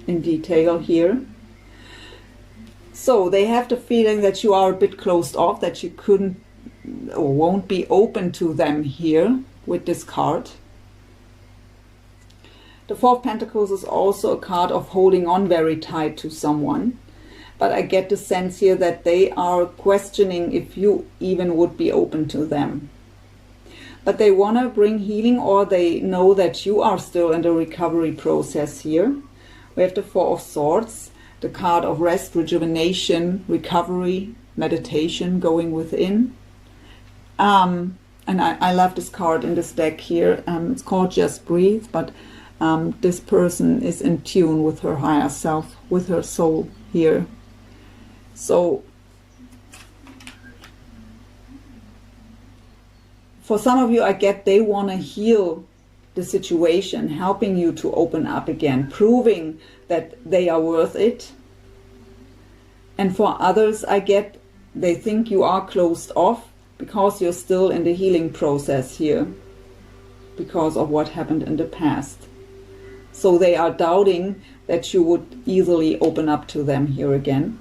in detail here. So they have the feeling that you are a bit closed off, that you couldn't or won't be open to them here with this card. The Four of Pentacles is also a card of holding on very tight to someone. But I get the sense here that they are questioning if you even would be open to them. But they want to bring healing, or they know that you are still in the recovery process here. We have the Four of Swords, the card of rest, rejuvenation, recovery, meditation, going within. And I love this card in this deck here. It's called Just Breathe, but this person is in tune with her higher self, with her soul here. So for some of you, I get they want to heal the situation, helping you to open up again, proving that they are worth it. And for others, I get they think you are closed off because you're still in the healing process here, because of what happened in the past. So they are doubting that you would easily open up to them here again.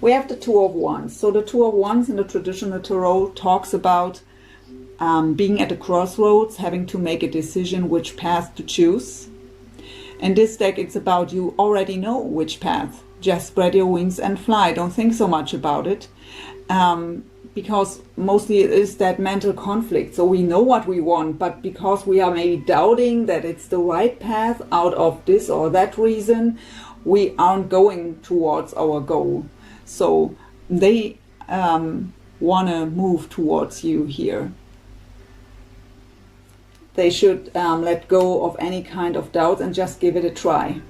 We have the Two of Wands. So the Two of Wands in the traditional tarot talks about being at a crossroads, having to make a decision which path to choose. In this deck, it's about you already know which path. Just spread your wings and fly. Don't think so much about it. Because mostly it is that mental conflict. So we know what we want, but because we are maybe doubting that it's the right path out of this or that reason, we aren't going towards our goal. So they want to move towards you here. They should let go of any kind of doubt and just give it a try.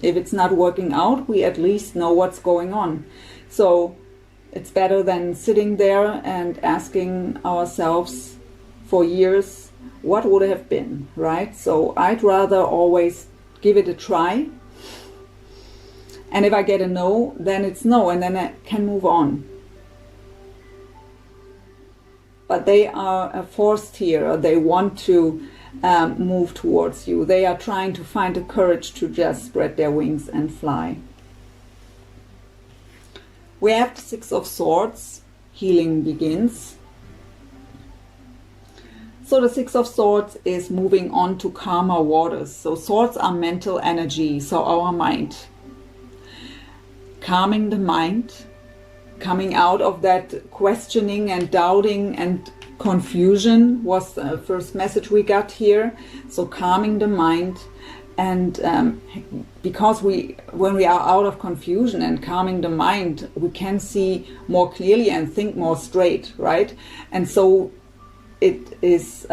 If it's not working out, we at least know what's going on. So it's better than sitting there and asking ourselves for years, what would have been, right? So I'd rather always give it a try. And if I get a no, then it's no, and then I can move on. But they are forced here, or they want to move towards you. They are trying to find the courage to just spread their wings and fly. We have the Six of Swords. Healing begins. So the Six of Swords is moving on to calmer waters. So swords are mental energy, so our mind. Calming the mind, coming out of that questioning and doubting and confusion was the first message we got here. So calming the mind. And because when we are out of confusion and calming the mind, we can see more clearly and think more straight, right? And so it is,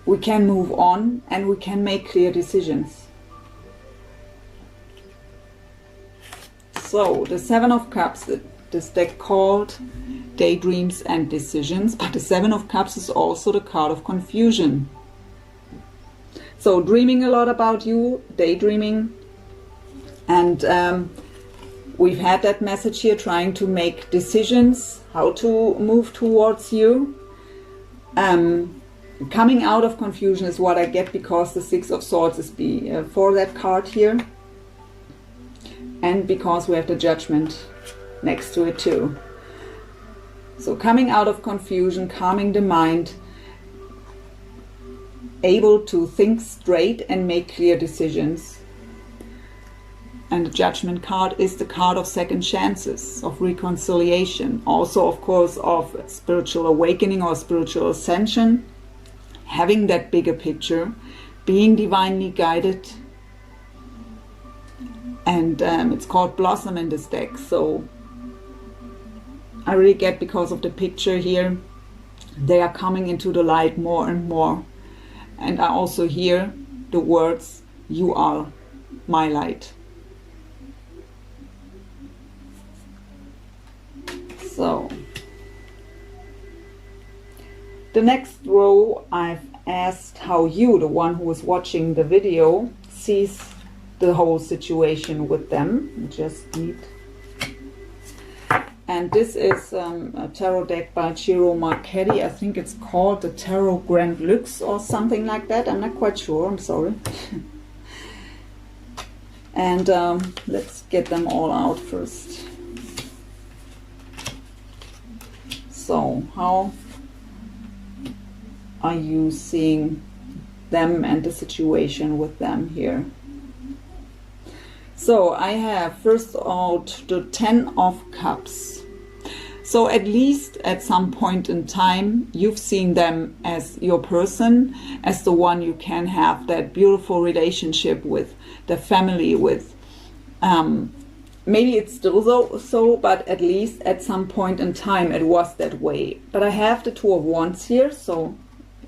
we can move on and we can make clear decisions. So the Seven of Cups, this deck called Daydreams and Decisions, but the Seven of Cups is also the card of confusion. So dreaming a lot about you, daydreaming, and we've had that message here, trying to make decisions, how to move towards you. Coming out of confusion is what I get, because the Six of Swords is for that card here, and because we have the Judgment next to it too. So coming out of confusion, calming the mind, able to think straight and make clear decisions. And the Judgment card is the card of second chances, of reconciliation, also of course of spiritual awakening or spiritual ascension, having that bigger picture, being divinely guided. And it's called Blossom in this deck. So I really get, because of the picture here, they are coming into the light more and more. And I also hear the words, "You are my light." So the next row, I've asked how you, the one who is watching the video, sees the whole situation with them. Just need. And this is a tarot deck by Ciro Marchetti. I think it's called the Tarot Grand Luxe or something like that. I'm not quite sure, I'm sorry. And let's get them all out first. So, how are you seeing them and the situation with them here? So I have first out the Ten of Cups. So at least at some point in time, you've seen them as your person, as the one you can have that beautiful relationship with, the family with. Maybe it's still so, but at least at some point in time it was that way. But I have the Two of Wands here, so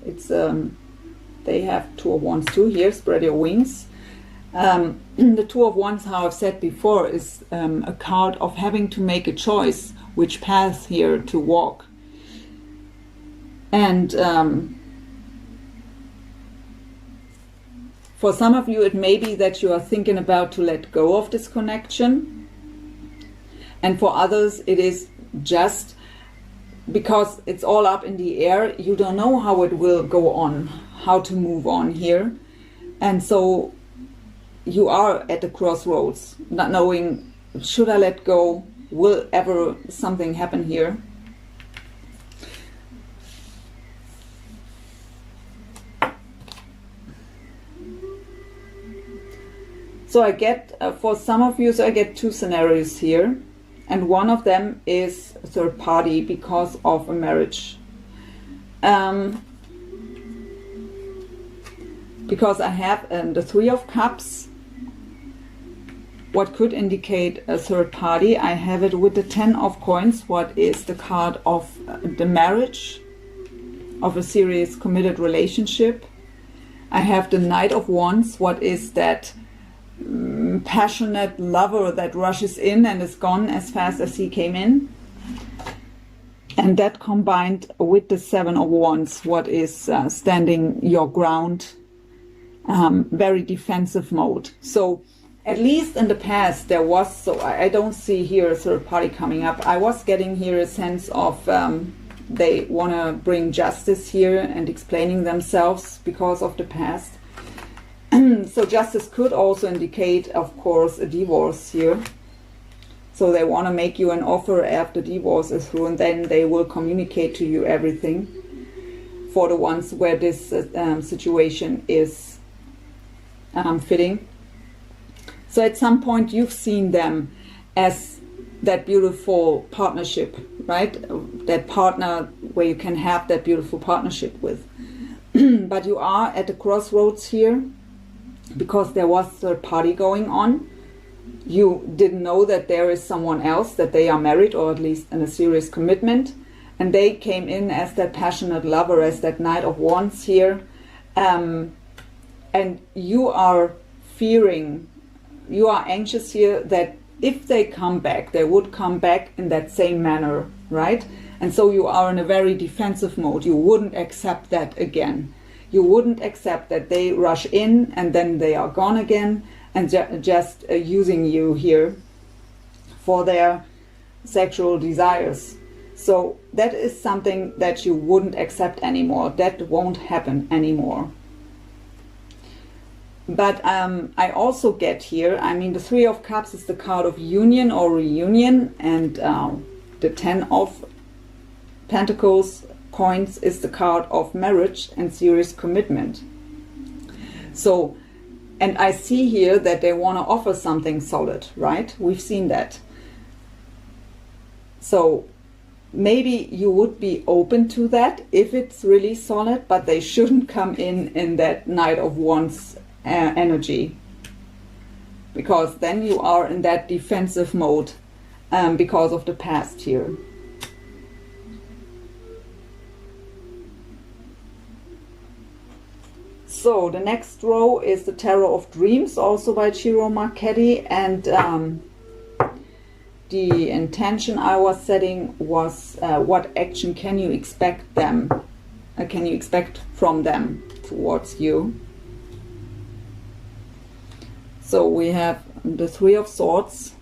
it's they have Two of Wands too here, spread your wings. The Two of Wands, how I've said before, is a card of having to make a choice which path here to walk. And for some of you, it may be that you are thinking about to let go of this connection, And for others, it is just because it's all up in the air. You don't know how it will go on, how to move on here. And so you are at the crossroads, not knowing, should I let go? Will ever something happen here? So I get, for some of you, so I get two scenarios here. And one of them is a third party because of a marriage. Because I have the Three of Cups, what could indicate a third party. I have it with the Ten of Coins, what is the card of the marriage, of a serious committed relationship. I have the Knight of Wands, what is that passionate lover that rushes in and is gone as fast as he came in. And that combined with the Seven of Wands, what is standing your ground, very defensive mode. So at least in the past there was, so I don't see here a third party coming up. I was getting here a sense of they want to bring justice here and explaining themselves because of the past. So justice could also indicate, of course, a divorce here. So they want to make you an offer after divorce is through, and then they will communicate to you everything. For the ones where this situation is fitting. So at some point you've seen them as that beautiful partnership, right? That partner where you can have that beautiful partnership with. But you are at the crossroads here because there was a third party going on. You didn't know that there is someone else, that they are married or at least in a serious commitment. And they came in as that passionate lover, as that Knight of Wands here. And you are fearing, you are anxious here that if they come back, they would come back in that same manner, right? And so you are in a very defensive mode. You wouldn't accept that again. You wouldn't accept that they rush in and then they are gone again and just using you here for their sexual desires. So that is something that you wouldn't accept anymore. That won't happen anymore. But I also get here, I mean, the Three of Cups is the card of union or reunion, and the Ten of Pentacles coins is the card of marriage and serious commitment. So, and I see here that they want to offer something solid, right? We've seen that. So maybe you would be open to that if it's really solid, but they shouldn't come in that Knight of Wands energy, because then you are in that defensive mode because of the past here. So the next row is the Tarot of Dreams, also by Ciro Marchetti, and the intention I was setting was what action can you expect them, can you expect from them towards you. So we have the Three of Swords.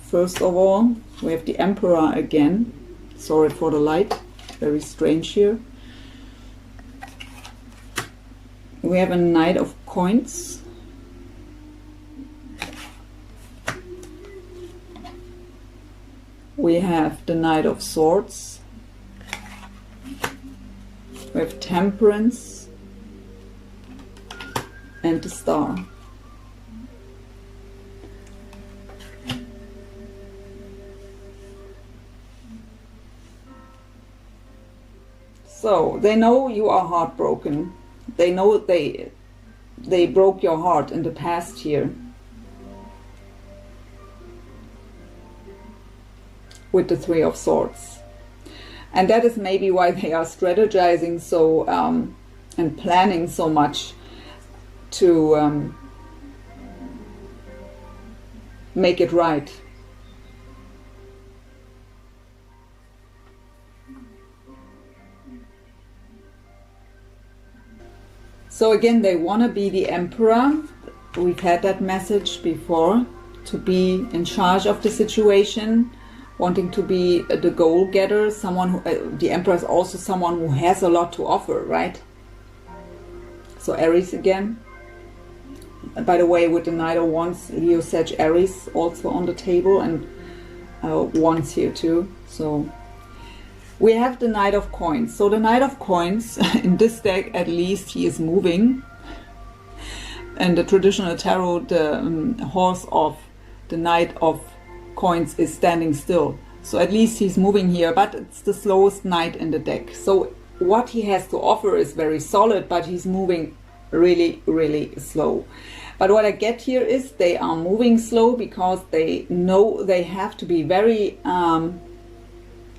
First of all, we have the Emperor again. Sorry for the light, very strange here. We have a Knight of Coins. We have the Knight of Swords. We have Temperance and the Star. So they know you are heartbroken. They know they broke your heart in the past here with the Three of Swords. And that is maybe why they are strategizing so and planning so much to make it right. So again, they want to be the Emperor. We've had that message before. to be in charge of the situation, wanting to be the goal getter, someone who, the Emperor is also someone who has a lot to offer, right? So Aries again. By the way, with the Knight of Wands, Leo, Sag, Aries also on the table, and Wands here too. So we have the Knight of Coins. So the Knight of Coins, in this deck at least, he is moving. And the traditional tarot, the horse of the Knight of Coins is standing still. So at least he's moving here, but it's the slowest knight in the deck. So what he has to offer is very solid, but he's moving really, really slow. But what I get here is they are moving slow because they know they have to be very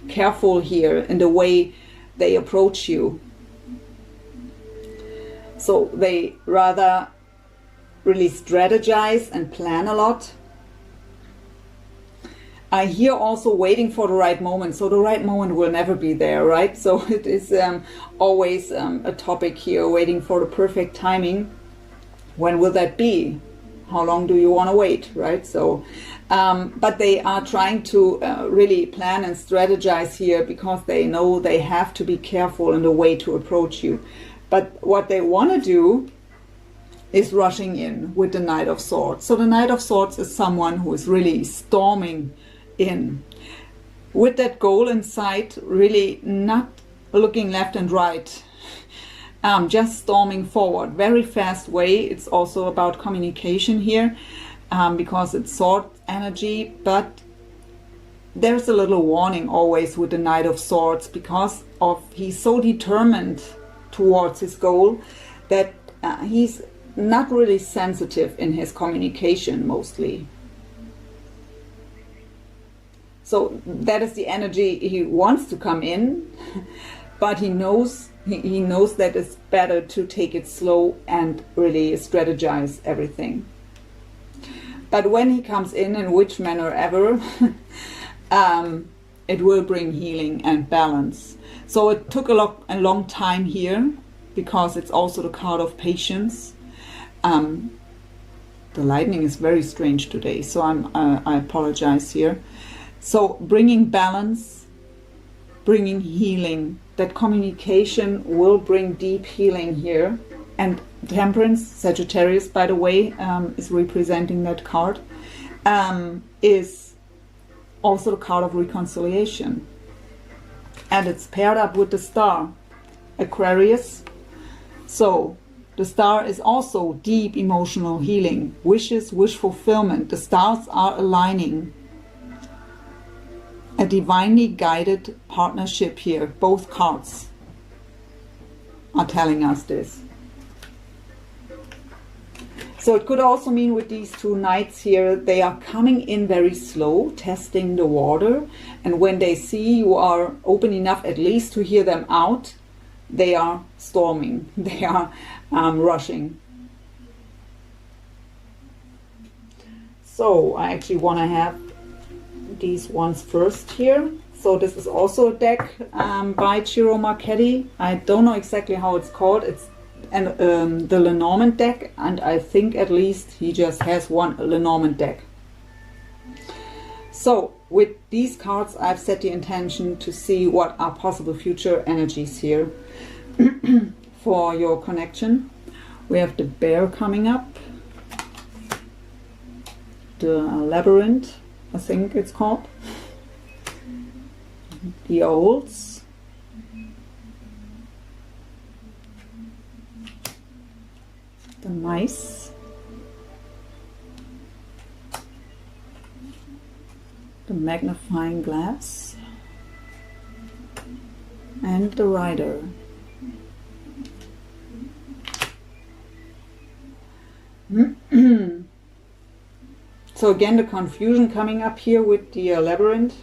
careful here in the way they approach you. So they rather really strategize and plan a lot. I hear also waiting for the right moment. So the right moment will never be there, right? So it is always a topic here, waiting for the perfect timing. When will that be? How long do you want to wait, right? So, but they are trying to really plan and strategize here because they know they have to be careful in the way to approach you. But what they want to do is rushing in with the Knight of Swords. So the Knight of Swords is someone who is really storming in with that goal in sight, really not looking left and right, just storming forward, very fast way. It's also about communication here, because it's sword energy, but there's a little warning always with the Knight of Swords, because of he's so determined towards his goal that he's not really sensitive in his communication mostly. So that is the energy he wants to come in, but he knows that it's better to take it slow and really strategize everything. But when he comes in which manner ever, it will bring healing and balance. So it took a long time here, because it's also the card of patience. The lightning is very strange today, so I apologize here. So bringing balance, bringing healing, that communication will bring deep healing here. And Temperance, Sagittarius, by the way, is representing that card, is also the card of reconciliation. And it's paired up with the star, Aquarius. So the star is also deep emotional healing, wishes, wish fulfillment. The stars are aligning. A divinely guided partnership here. Both cards are telling us this. So it could also mean with these two knights here, they are coming in very slow, testing the water. And when they see you are open enough at least to hear them out, they are storming. They are rushing. So I actually want to have these ones first here. So this is also a deck by Ciro Marchetti. I don't know exactly how it's called. It's the Lenormand deck, and I think at least he just has one Lenormand deck. So with these cards I've set the intention to see what are possible future energies here for your connection. We have the Bear coming up, the Labyrinth, I think it's called, the Owls, the Mice, the Magnifying Glass, and the Rider. So again, the confusion coming up here with the Labyrinth.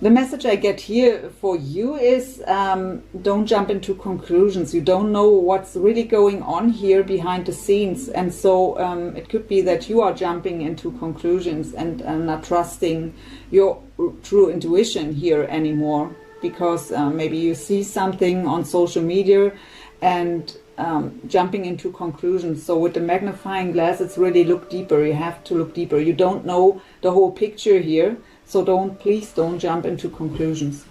The message I get here for you is don't jump into conclusions. You don't know what's really going on here behind the scenes, and so it could be that you are jumping into conclusions and not trusting your true intuition here anymore, because maybe you see something on social media and jumping into conclusions. So with the magnifying glass, it's really look deeper. You have to look deeper. You don't know the whole picture here, so please don't jump into conclusions.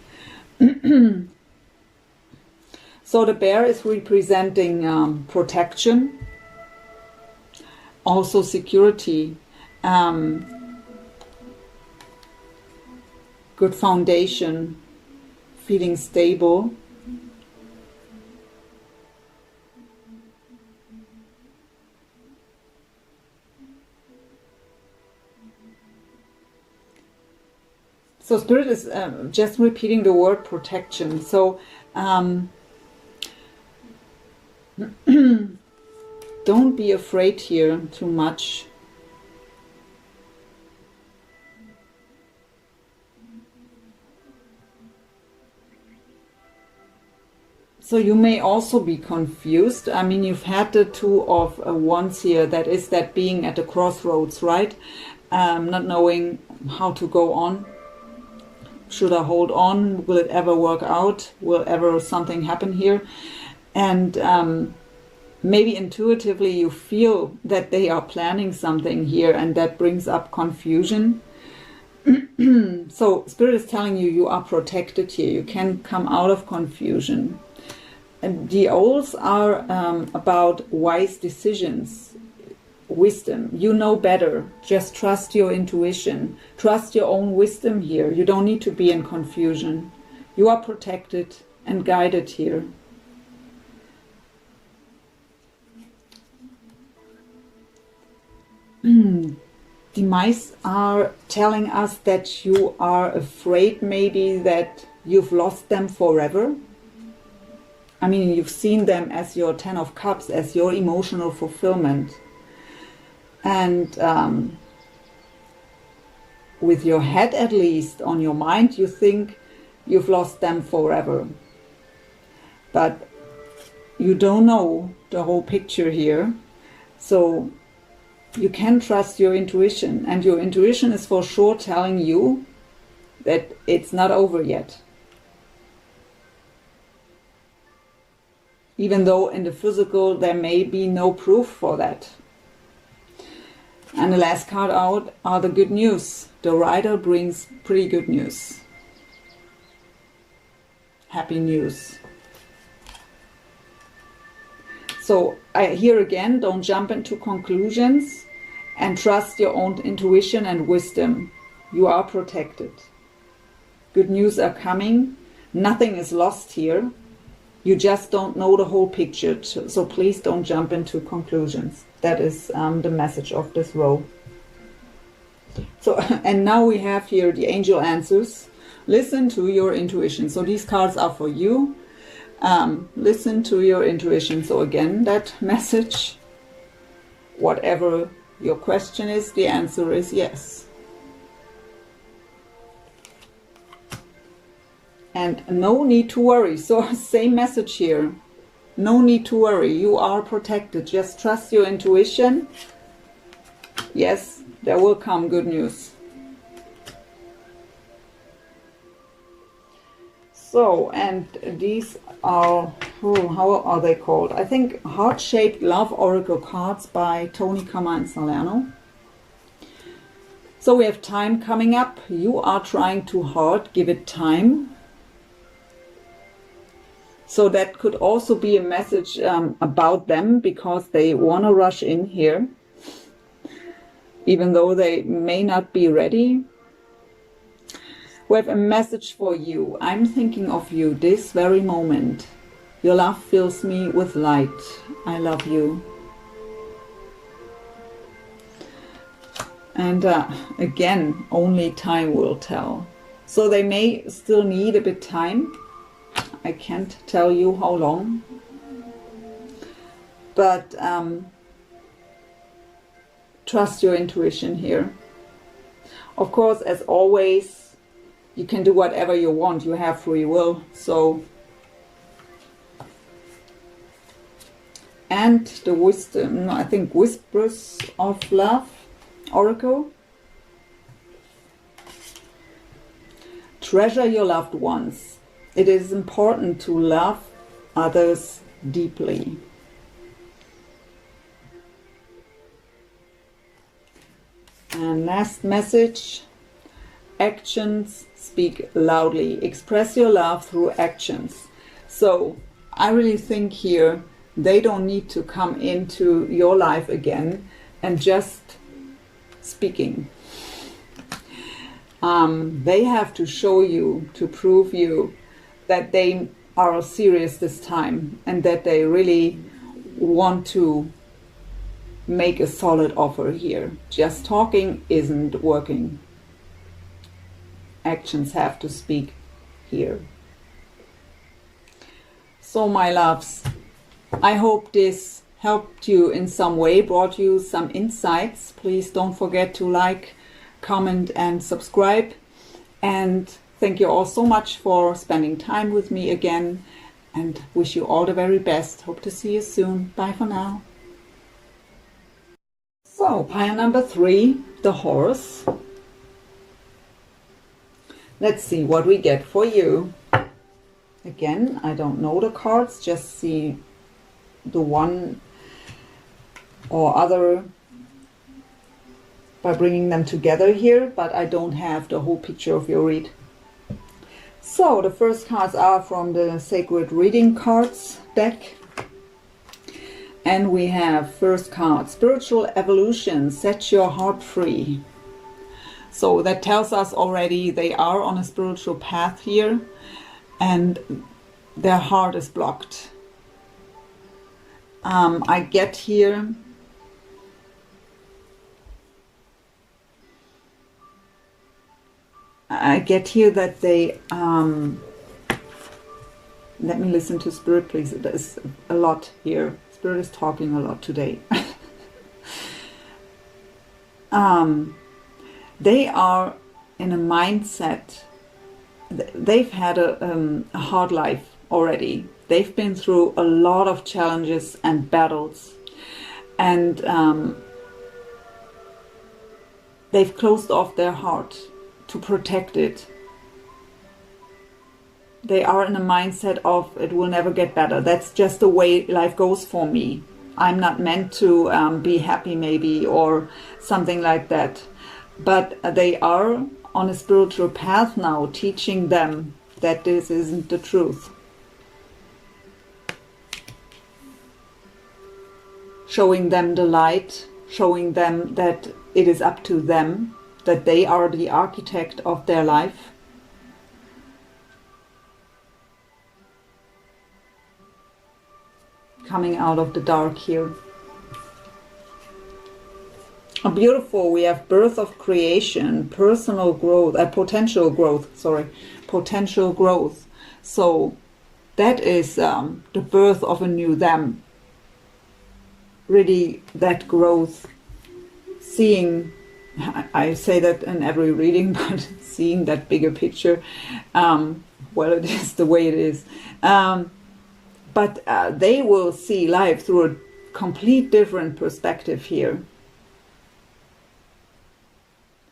So the bear is representing protection, also security, good foundation, feeling stable. So Spirit is just repeating the word protection. So don't be afraid here too much. So you may also be confused. I mean, you've had the Two of Wands here. That is that being at the crossroads, right? Not knowing how to go on. Should I hold on? Will it ever work out? Will ever something happen here? And maybe intuitively you feel that they are planning something here, and that brings up confusion. So Spirit is telling you you are protected here. You can come out of confusion. And the owls are about wise decisions, wisdom. You know better. Just trust your intuition. Trust your own wisdom here. You don't need to be in confusion. You are protected and guided here. The mice are telling us that you are afraid maybe that you've lost them forever. I mean, you've seen them as your Ten of Cups, as your emotional fulfillment. And with your head at least, on your mind, you think you've lost them forever. But you don't know the whole picture here. So you can trust your intuition. And your intuition is for sure telling you that it's not over yet. Even though in the physical there may be no proof for that. And the last card out are the good news. The Rider brings pretty good news. Happy news. So here again, don't jump into conclusions and trust your own intuition and wisdom. You are protected. Good news are coming. Nothing is lost here. You just don't know the whole picture, so please don't jump into conclusions. That is the message of this row. So, and now we have here the angel answers. Listen to your intuition. So these cards are for you. Listen to your intuition. So again, that message, whatever your question is, the answer is yes. And no need to worry. So same message here. No need to worry. You are protected. Just trust your intuition. Yes, there will come good news. So, and these are, how are they called? I think Heart-Shaped Love Oracle cards by Tony Kama and Salerno. So we have time coming up. You are trying too hard. Give it time. So that could also be a message about them, because they want to rush in here, even though they may not be ready. We have a message for you. I'm thinking of you this very moment. Your love fills me with light. I love you. And again, only time will tell. So they may still need a bit time. I can't tell you how long, but trust your intuition here. Of course, as always, you can do whatever you want. You have free will. So, and the wisdom, I think Whispers of Love Oracle. Treasure your loved ones. It is important to love others deeply. And last message, actions speak loudly. Express your love through actions. So I really think here they don't need to come into your life again and just speaking. They have to show you, to prove you that they are serious this time and that they really want to make a solid offer here. Just talking isn't working. Actions have to speak here. So my loves, I hope this helped you in some way, brought you some insights. Please don't forget to like, comment and subscribe. And thank you all so much for spending time with me again, and wish you all the very best. Hope to see you soon. Bye for now. So, pile number 3, the horse. Let's see what we get for you. Again, I don't know the cards, just see the one or other by bringing them together here, but I don't have the whole picture of your read. So the first cards are from the Sacred Reading Cards deck. And we have first card, Spiritual Evolution, set your heart free. So that tells us already they are on a spiritual path here and their heart is blocked. I get here that they, let me listen to Spirit please, there's a lot here. Spirit is talking a lot today. They are in a mindset, they've had a hard life already. They've been through a lot of challenges and battles, and they've closed off their heart to protect it. They are in a mindset of it will never get better. That's just the way life goes for me. I'm not meant to be happy maybe, or something like that. But they are on a spiritual path now, teaching them that this isn't the truth. Showing them the light, showing them that it is up to them, that they are the architect of their life. Coming out of the dark here. Beautiful, we have birth of creation, personal growth, potential growth, sorry, potential growth. So that is the birth of a new them. Really that growth, seeing, I say that in every reading, but seeing that bigger picture, well, it is the way it is. But they will see life through a complete different perspective here.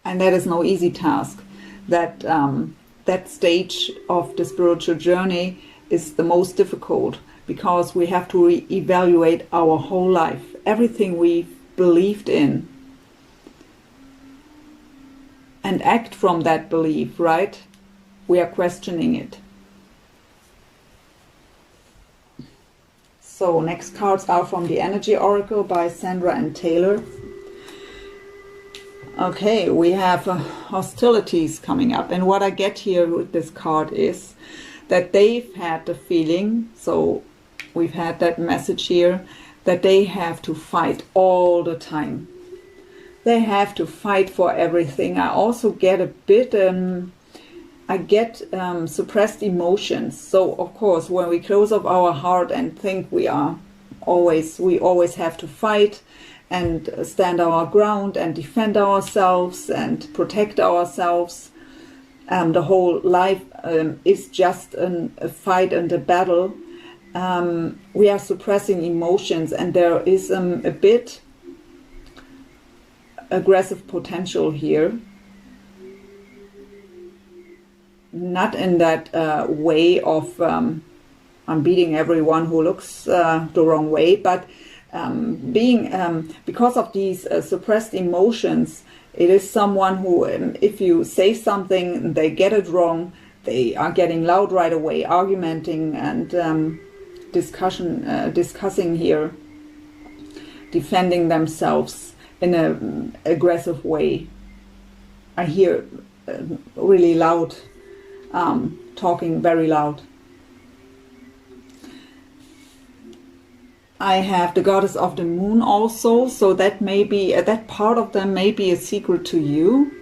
And that is no easy task. That stage of the spiritual journey is the most difficult, because we have to re-evaluate our whole life, everything we've believed in, and act from that belief, right? We are questioning it. So next cards are from the Energy Oracle by Sandra and Taylor. Okay, we have hostilities coming up, and what I get here with this card is that they've had the feeling, so we've had that message here, that they have to fight all the time. They have to fight for everything. I also get a bit, suppressed emotions. So of course, when we close off our heart and think we always have to fight and stand our ground and defend ourselves and protect ourselves. The whole life is just a fight and a battle. We are suppressing emotions, and there is a bit aggressive potential here. Not in that way of I'm beating everyone who looks the wrong way, but because of these suppressed emotions, It is someone who, if you say something, they get it wrong, they are getting loud right away, argumenting and discussing here, defending themselves in an aggressive way. I hear really loud, talking very loud. I have the goddess of the moon also, so that may be, that part of them may be a secret to you,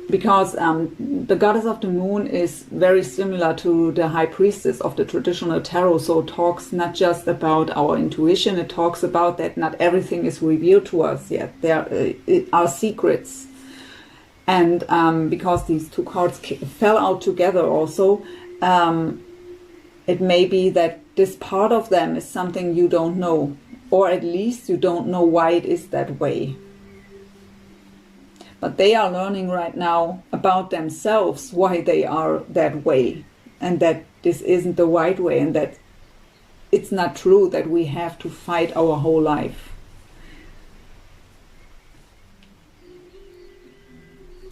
because the goddess of the moon is very similar to the high priestess of the traditional tarot, so it talks not just about our intuition, it talks about that not everything is revealed to us yet. There are secrets. And because these two cards fell out together also, it may be that this part of them is something you don't know, or at least you don't know why it is that way. But they are learning right now about themselves, why they are that way, and that this isn't the right way, and that it's not true that we have to fight our whole life.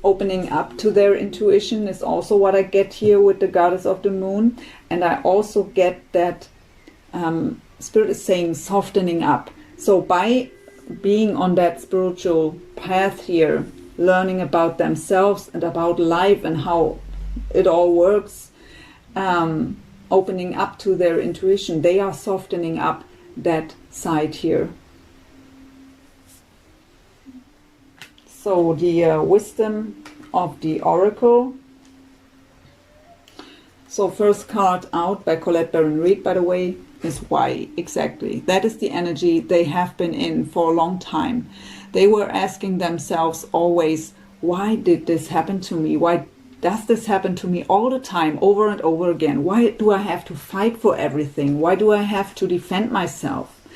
Opening up to their intuition is also what I get here with the goddess of the moon. And I also get that Spirit is saying softening up. So by being on that spiritual path here, learning about themselves and about life and how it all works, opening up to their intuition, they are softening up that side here. So the wisdom of the oracle. So first card out by Colette Baron Reid, by the way, is why exactly. That is the energy they have been in for a long time. They were asking themselves always, why did this happen to me? Why does this happen to me all the time, over and over again? Why do I have to fight for everything? Why do I have to defend myself?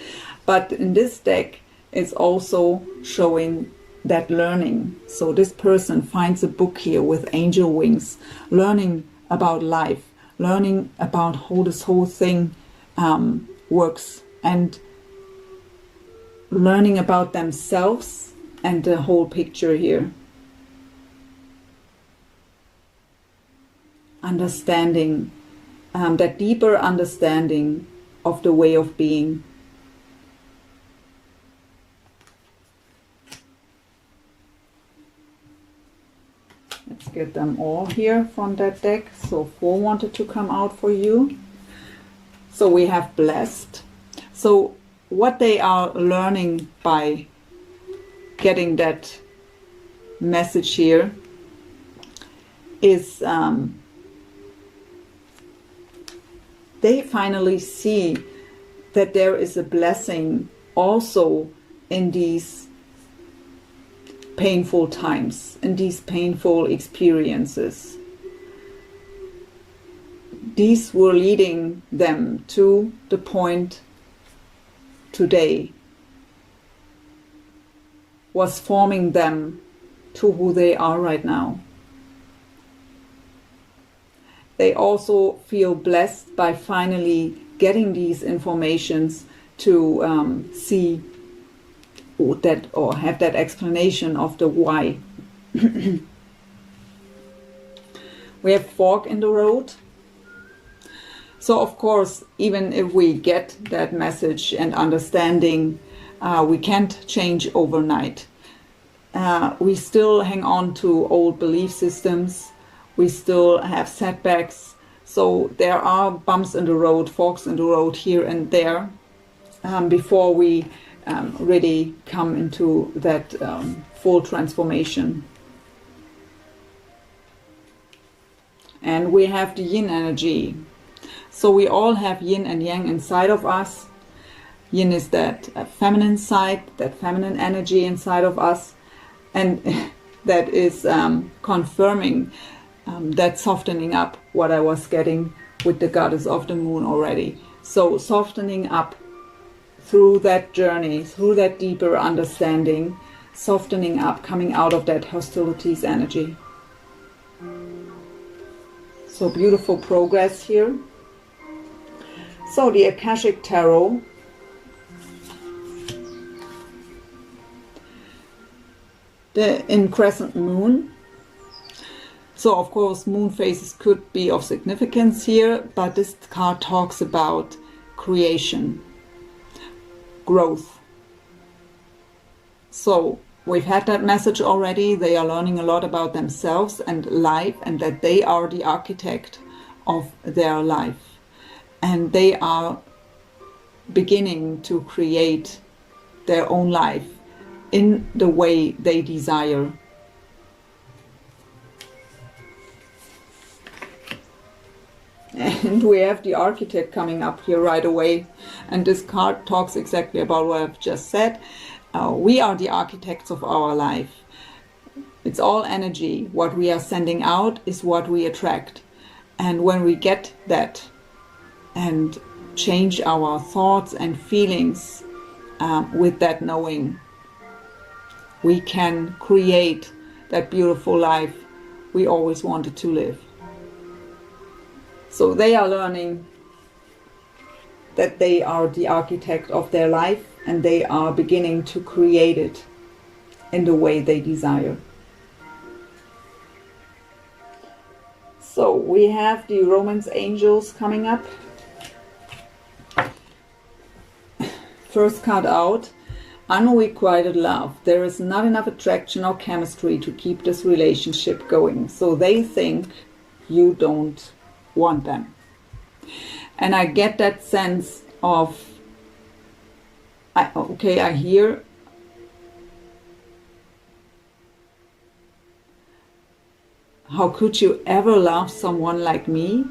But in this deck, it's also showing that learning. So this person finds a book here with angel wings, learning about life, learning about how this whole thing works, and learning about themselves and the whole picture here. Understanding, that deeper understanding of the way of being. Let's get them all here from that deck. So 4 wanted to come out for you. So we have blessed. So what they are learning by getting that message here is they finally see that there is a blessing also in these painful times, in these painful experiences. These were leading them to the point today, was forming them to who they are right now. They also feel blessed by finally getting these informations to see that, or have that explanation of the why. We have fork in the road. So of course, even if we get that message and understanding, we can't change overnight. We still hang on to old belief systems. We still have setbacks. So there are bumps in the road, forks in the road here and there, before we really come into that full transformation. And we have the yin energy. So we all have yin and yang inside of us. Yin is that feminine side, that feminine energy inside of us. And that is confirming that softening up, what I was getting with the goddess of the moon already. So softening up through that journey, through that deeper understanding, softening up, coming out of that hostilities energy. So beautiful progress here. So the Akashic Tarot. in crescent moon. So of course moon phases could be of significance here, but this card talks about creation, growth. So we've had that message already. They are learning a lot about themselves and life, and that they are the architect of their life. And they are beginning to create their own life in the way they desire. And we have the architect coming up here right away. And this card talks exactly about what I've just said. We are the architects of our life. It's all energy. What we are sending out is what we attract. And when we get that and change our thoughts and feelings with that knowing, we can create that beautiful life we always wanted to live. So they are learning that they are the architect of their life, and they are beginning to create it in the way they desire. So we have the romance angels coming up. First card out, unrequited love. There is not enough attraction or chemistry to keep this relationship going. So they think you don't want them. And I get that sense of, I hear how could you ever love someone like me?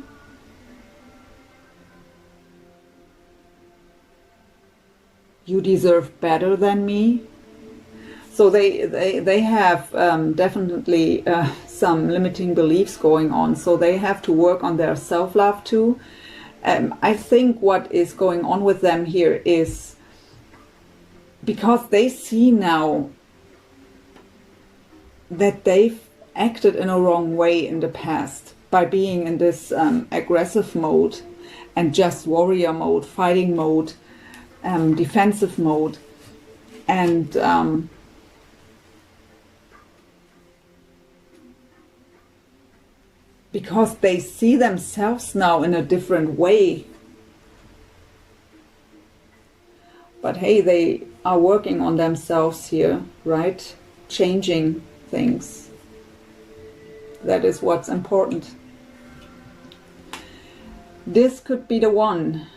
You deserve better than me. So they have definitely some limiting beliefs going on. So they have to work on their self-love too. I think what is going on with them here is because they see now that they've acted in a wrong way in the past by being in this aggressive mode and just warrior mode, fighting mode, defensive mode, and because they see themselves now in a different way. But hey, they are working on themselves here, right? Changing things. That is what's important. This could be the one.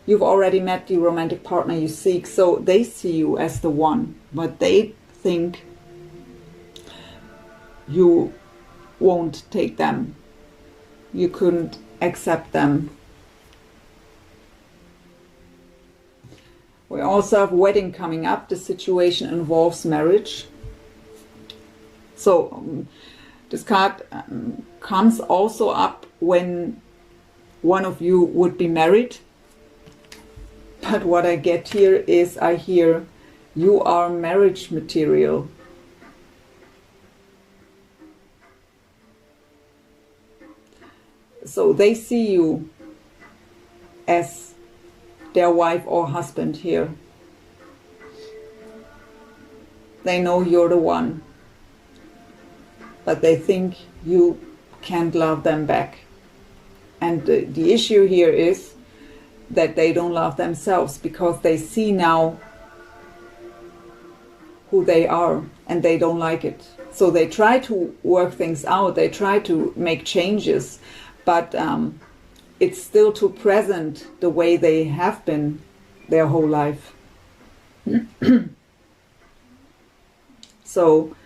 You've already met the romantic partner you seek, so they see you as the one, but they think you won't take them. You couldn't accept them. We also have wedding coming up. The situation involves marriage. So this card comes also up when one of you would be married. But what I get here is I hear you are marriage material. So they see you as their wife or husband here. They know you're the one, but they think you can't love them back. And the issue here is that they don't love themselves because they see now who they are and they don't like it. So they try to work things out, they try to make changes, but it's still too present the way they have been their whole life. So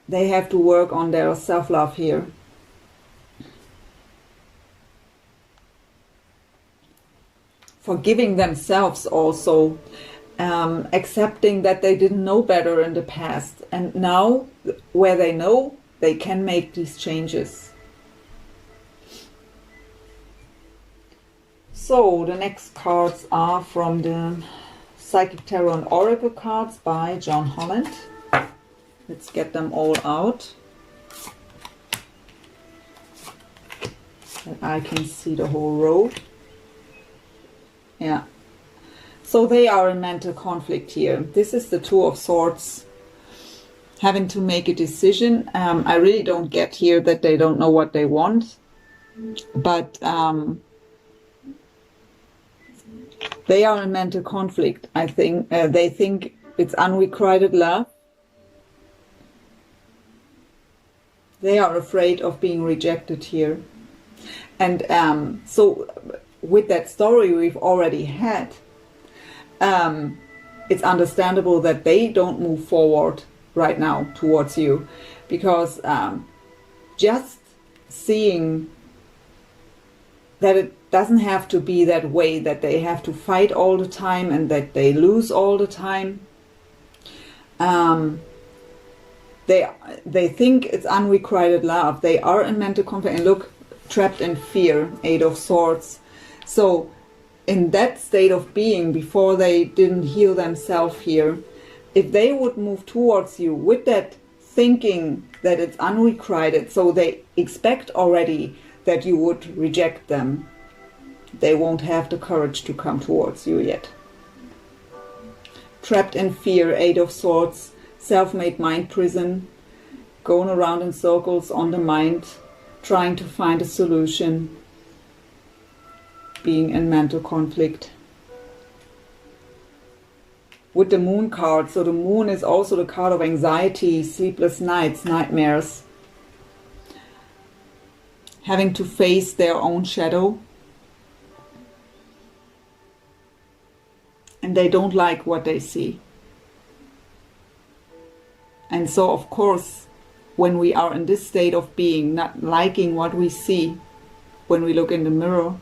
they have to work on their self-love here. Forgiving themselves also, accepting that they didn't know better in the past, and now where they know, they can make these changes. So the next cards are from the Psychic Tarot and Oracle cards by John Holland. Let's get them all out, that I can see the whole row. Yeah. So they are in mental conflict here. This is the Two of Swords, having to make a decision. I really don't get here that they don't know what they want, but they are in mental conflict. I think they think it's unrequited love. They are afraid of being rejected here. And so with that story we've already had, it's understandable that they don't move forward right now towards you, because just seeing that it doesn't have to be that way, that they have to fight all the time and that they lose all the time. They think it's unrequited love. They are in mental conflict, and look, trapped in fear, Eight of Swords. So in that state of being, before they didn't heal themselves here, if they would move towards you with that thinking that it's unrequited, so they expect already that you would reject them, they won't have the courage to come towards you yet. Trapped in fear, Eight of Swords, self-made mind prison, going around in circles on the mind, trying to find a solution, being in mental conflict. With the Moon card, so the Moon is also the card of anxiety, sleepless nights, nightmares, having to face their own shadow, and they don't like what they see. And so of course, when we are in this state of being, not liking what we see when we look in the mirror,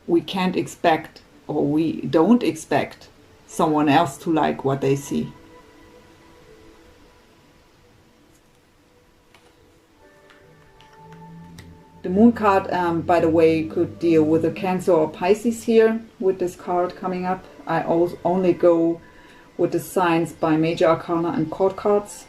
we can't expect, or we don't expect, someone else to like what they see. The Moon card, by the way, could deal with a Cancer or Pisces here with this card coming up. I only go with the signs by Major Arcana and Court cards.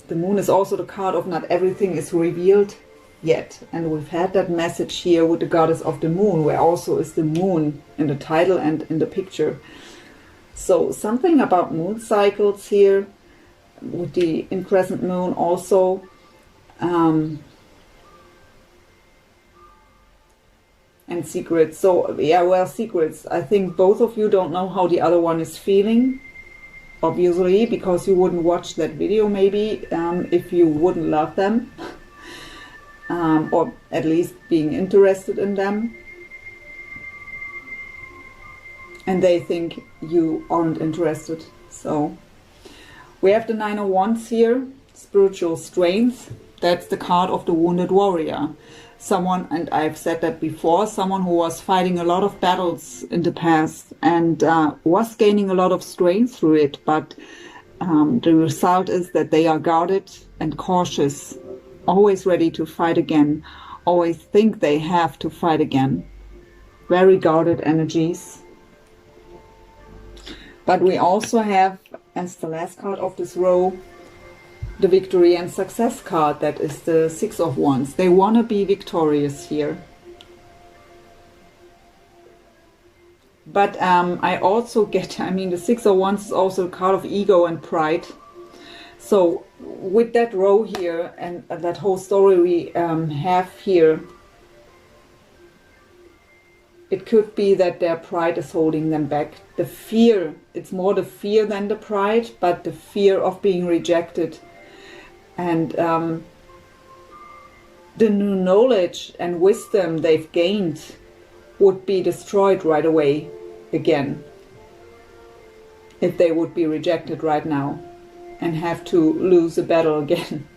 The Moon is also the card of not everything is revealed yet. And we've had that message here with the Goddess of the Moon, where also is the Moon in the title and in the picture. So something about moon cycles here, with the increscent moon also. And secrets. So yeah, well, secrets. I think both of you don't know how the other one is feeling, obviously, because you wouldn't watch that video maybe if you wouldn't love them, or at least being interested in them. And they think you aren't interested. So we have the Nine of Wands here, spiritual strength. That's the card of the wounded warrior. Someone, and I've said that before, someone who was fighting a lot of battles in the past and was gaining a lot of strength through it, but the result is that they are guarded and cautious, always ready to fight again, always think they have to fight again. Very guarded energies. But we also have, as the last card of this row, the victory and success card. That is the Six of Wands. They want to be victorious here. But I also get, the Six of Wands is also a card of ego and pride. So with that row here and that whole story we have here, it could be that their pride is holding them back. The fear, it's more the fear than the pride, but the fear of being rejected. And the new knowledge and wisdom they've gained would be destroyed right away again if they would be rejected right now and have to lose a battle again.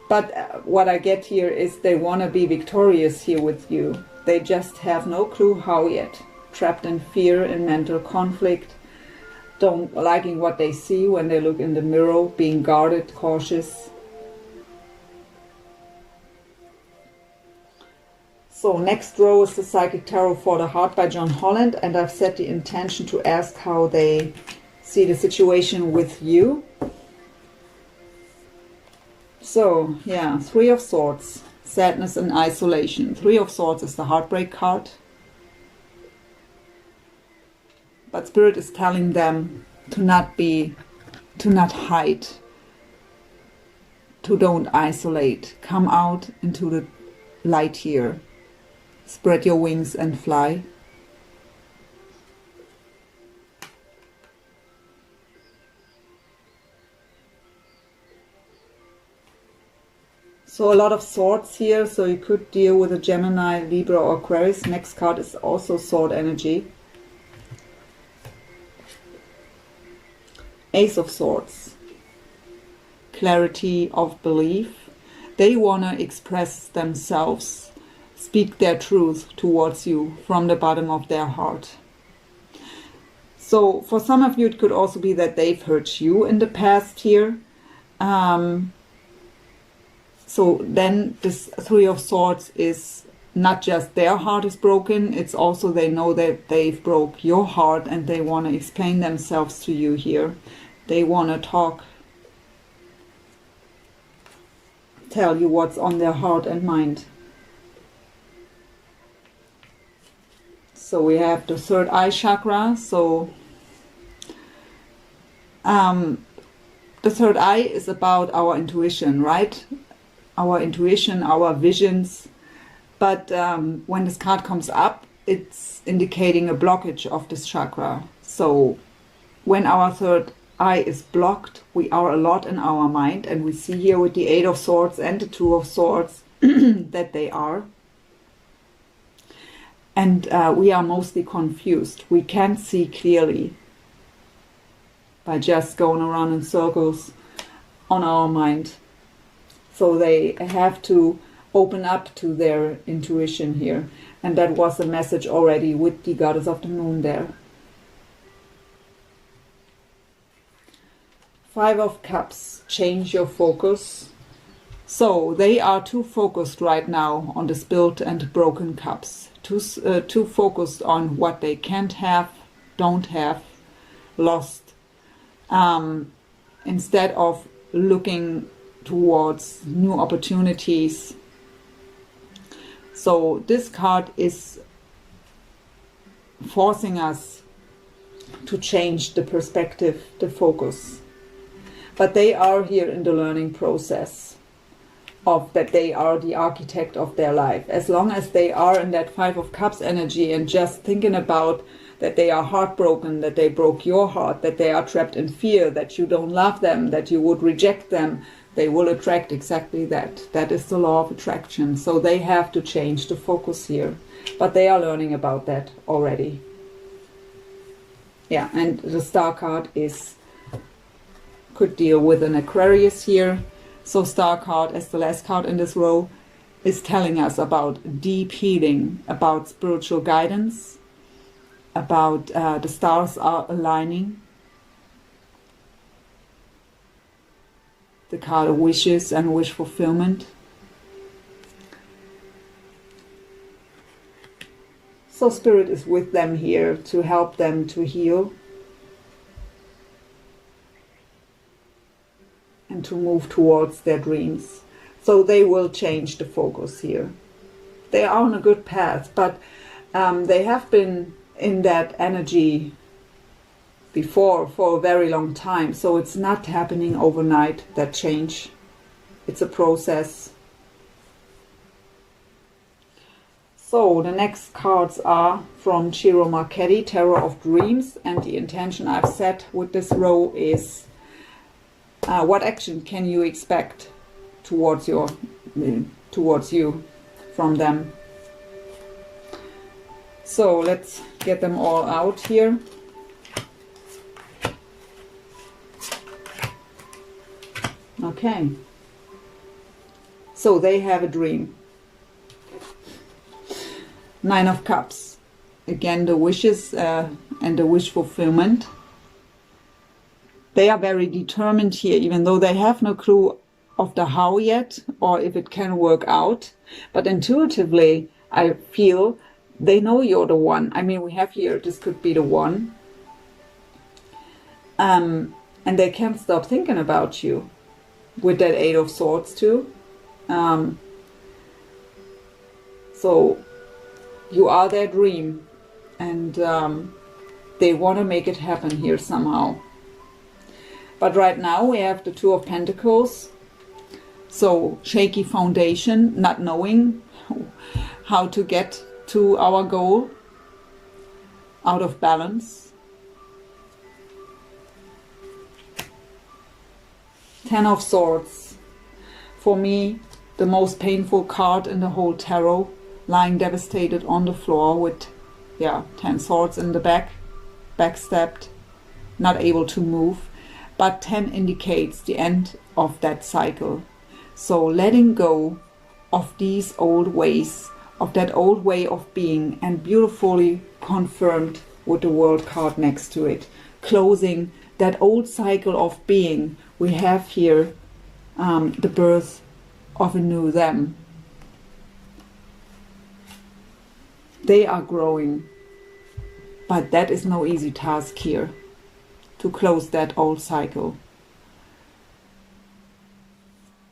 But what I get here is they want to be victorious here with you. They just have no clue how yet. Trapped in fear and mental conflict. Don't liking what they see when they look in the mirror, being guarded, cautious. So next row is the Psychic Tarot for the Heart by John Holland, and I've set the intention to ask how they see the situation with you. So, yeah, Three of Swords, sadness and isolation. Three of Swords is the heartbreak card. But Spirit is telling them to not hide, to don't isolate. Come out into the light here. Spread your wings and fly. So a lot of swords here, so you could deal with a Gemini, Libra or Aquarius. Next card is also sword energy. Ace of Swords. Clarity of belief. They want to express themselves, speak their truth towards you from the bottom of their heart. So for some of you it could also be that they've hurt you in the past here. So then this Three of Swords is not just their heart is broken, it's also they know that they've broke your heart and they want to explain themselves to you here. They want to talk, tell you what's on their heart and mind. So we have the third eye chakra. So the third eye is about our intuition, right? Our intuition, our visions. But when this card comes up, it's indicating a blockage of this chakra. So when our third eye is blocked, we are a lot in our mind, and we see here with the Eight of Swords and the Two of Swords that they are. And we are mostly confused. We can't see clearly by just going around in circles on our mind. So they have to open up to their intuition here. And that was the message already with the Goddess of the Moon there. Five of Cups, change your focus. So they are too focused right now on the spilled and broken cups. Too focused on what they can't have, don't have, lost. Instead of looking towards new opportunities. So this card is forcing us to change the perspective, the focus. But they are here in the learning process of that they are the architect of their life. As long as they are in that Five of Cups energy and just thinking about that they are heartbroken, that they broke your heart, that they are trapped in fear, that you don't love them, that you would reject them, they will attract exactly that. That is the law of attraction. So they have to change the focus here. But they are learning about that already. Yeah, and the Star card could deal with an Aquarius here. So Star card, as the last card in this row, is telling us about deep healing, about spiritual guidance, about the stars are aligning. The card of wishes and wish fulfillment. So Spirit is with them here to help them to heal and to move towards their dreams. So they will change the focus here. They are on a good path, but they have been in that energy before for a very long time. So it's not happening overnight, that change. It's a process. So the next cards are from Ciro Marchetti, Terror of Dreams. And the intention I've set with this row is what action can you expect towards you from them. So let's get them all out here. Okay. So they have a dream. Nine of Cups. Again, the wishes and the wish fulfillment. They are very determined here, even though they have no clue of the how yet, or if it can work out. But intuitively, I feel they know you're the one. I mean, we have here, this could be the one. And they can't stop thinking about you. with that Eight of Swords too. So you are their dream, and they want to make it happen here somehow. But right now we have the Two of Pentacles. So shaky foundation, not knowing how to get to our goal, out of balance. Ten of Swords. For me, the most painful card in the whole tarot, lying devastated on the floor with 10 swords in the back, backstabbed, not able to move. But 10 indicates the end of that cycle. So letting go of these old ways, of that old way of being, and beautifully confirmed with the World card next to it. Closing that old cycle of being. We have here the birth of a new them. They are growing, but that is no easy task here, to close that old cycle.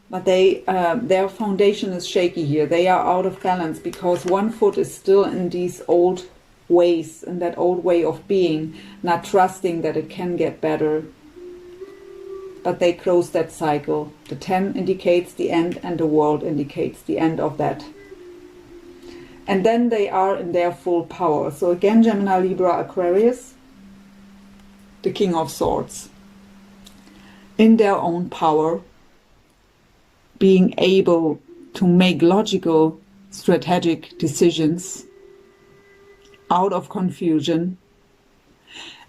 But their foundation is shaky here. They are out of balance because one foot is still in these old ways, in that old way of being, not trusting that it can get better. But they close that cycle. The 10 indicates the end, and the World indicates the end of that. And then they are in their full power. So again, Gemini, Libra, Aquarius, the King of Swords. In their own power, being able to make logical, strategic decisions out of confusion.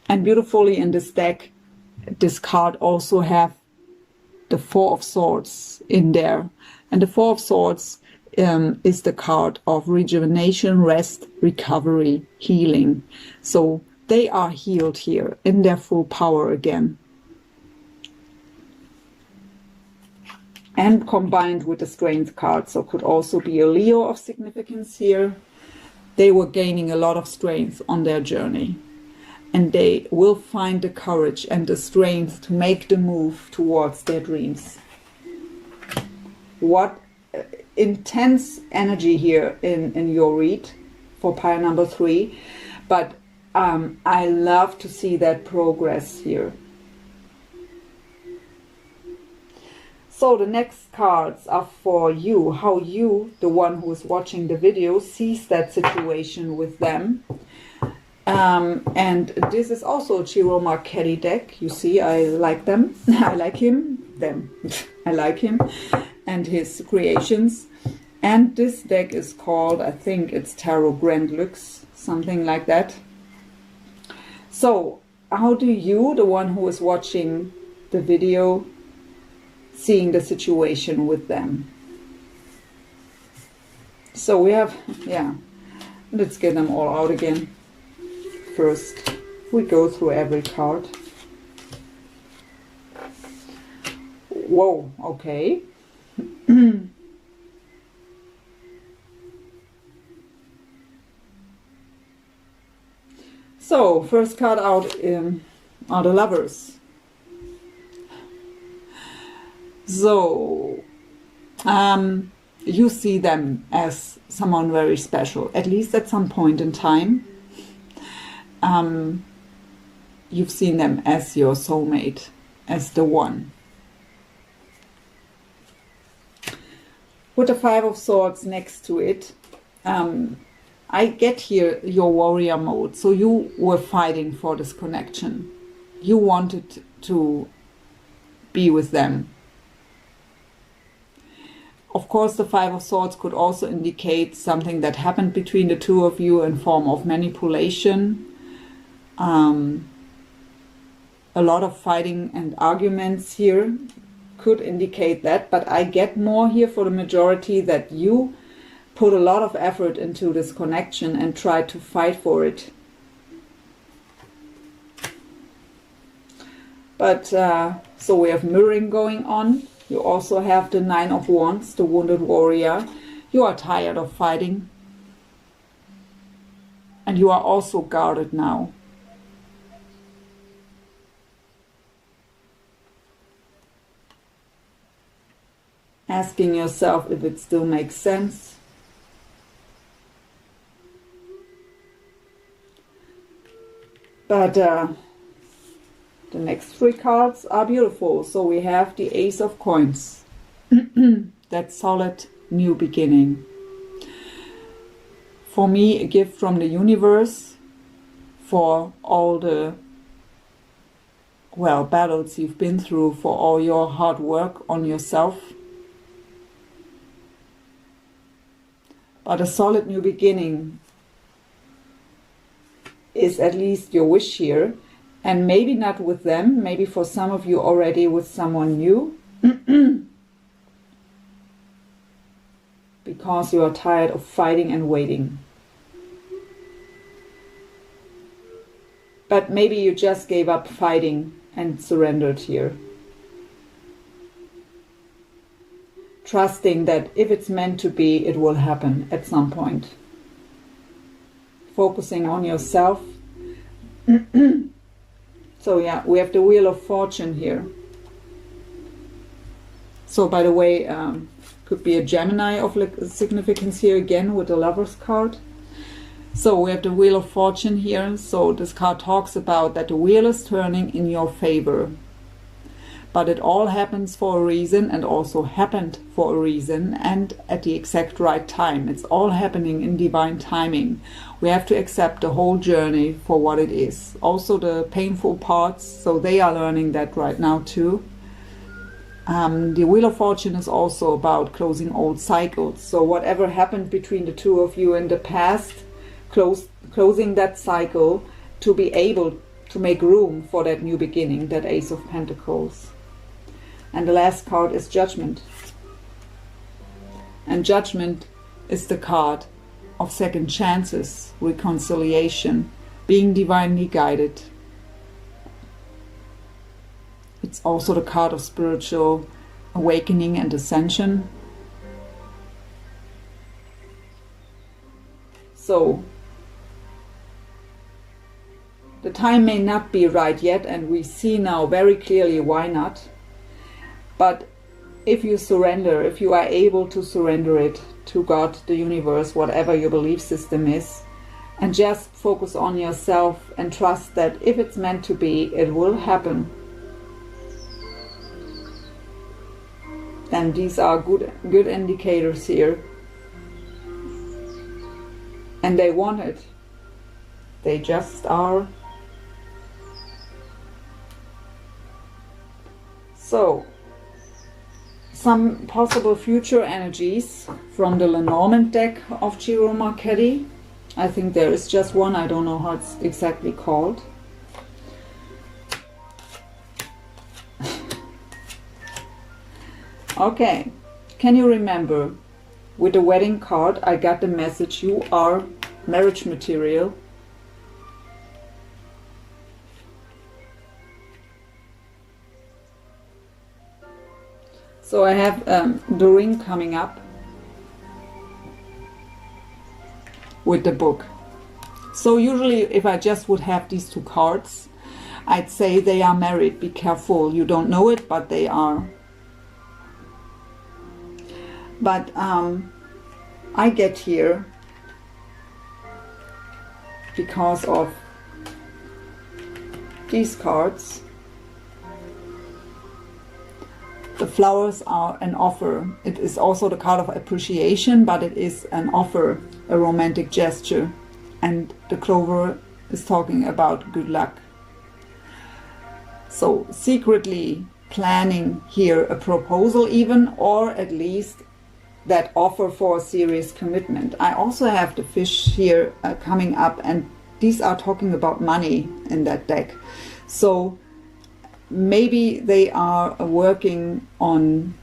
And beautifully in this deck, this card also have the Four of Swords in there. And the Four of Swords is the card of rejuvenation, rest, recovery, healing. So they are healed here in their full power again. And combined with the Strength card, so could also be a Leo of significance here. They were gaining a lot of strength on their journey, and they will find the courage and the strength to make the move towards their dreams. What intense energy here in your read for pile number 3, but I love to see that progress here. So the next cards are for you, how you, the one who is watching the video, sees that situation with them. And this is also a Ciro Marchetti deck. You see, I like them. I like him. Them. I like him and his creations. And this deck is called, I think it's Tarot Grand Lux, something like that. So how do you, the one who is watching the video, seeing the situation with them? So we have, let's get them all out again. First, we go through every card. Whoa, okay. So, first card out are the Lovers. So, you see them as someone very special, at least at some point in time. You've seen them as your soulmate, as the one. With the Five of Swords next to it, I get here your warrior mode. So you were fighting for this connection. You wanted to be with them. Of course, the Five of Swords could also indicate something that happened between the two of you in form of manipulation. A lot of fighting and arguments here could indicate that, but I get more here for the majority that you put a lot of effort into this connection and tried to fight for it. But so we have mirroring going on. You also have the Nine of Wands, the wounded warrior. You are tired of fighting. And you are also guarded now. asking yourself if it still makes sense. But the next three cards are beautiful. So we have the Ace of Coins. That solid new beginning. For me, a gift from the universe for all the, well, battles you've been through, for all your hard work on yourself. But a solid new beginning is at least your wish here. And maybe not with them, maybe for some of you already with someone new. Because you are tired of fighting and waiting. But maybe you just gave up fighting and surrendered here. Trusting that if it's meant to be, it will happen at some point. Focusing on yourself. So yeah, we have the Wheel of Fortune here. So by the way, could be a Gemini of significance here again with the Lover's card. So we have the Wheel of Fortune here. So this card talks about that the wheel is turning in your favor. But it all happens for a reason, and also happened for a reason, and at the exact right time. It's all happening in divine timing. We have to accept the whole journey for what it is. Also the painful parts, so they are learning that right now too. The Wheel of Fortune is also about closing old cycles. So whatever happened between the two of you in the past, closing that cycle to be able to make room for that new beginning, that Ace of Pentacles. And the last card is Judgment. And Judgment is the card of second chances, reconciliation, being divinely guided. It's also the card of spiritual awakening and ascension. So, the time may not be right yet, and we see now very clearly why not. But if you surrender, if you are able to surrender it to God, the universe, whatever your belief system is, and just focus on yourself and trust that if it's meant to be, it will happen, then these are good indicators here. And they want it. They just are. So, some possible future energies from the Lenormand deck of Giro Marchetti. I think there is just one, I don't know how it's exactly called. Okay, can you remember, with the wedding card I got the message, you are marriage material. So I have the ring coming up with the book. So usually if I just would have these two cards, I'd say they are married. Be careful, you don't know it, but they are. But I get here because of these cards. The flowers are an offer. It is also the card of appreciation, but it is an offer, a romantic gesture. And the clover is talking about good luck. So secretly planning here a proposal even, or at least that offer for a serious commitment. I also have the fish here coming up, and these are talking about money in that deck. So maybe they are working on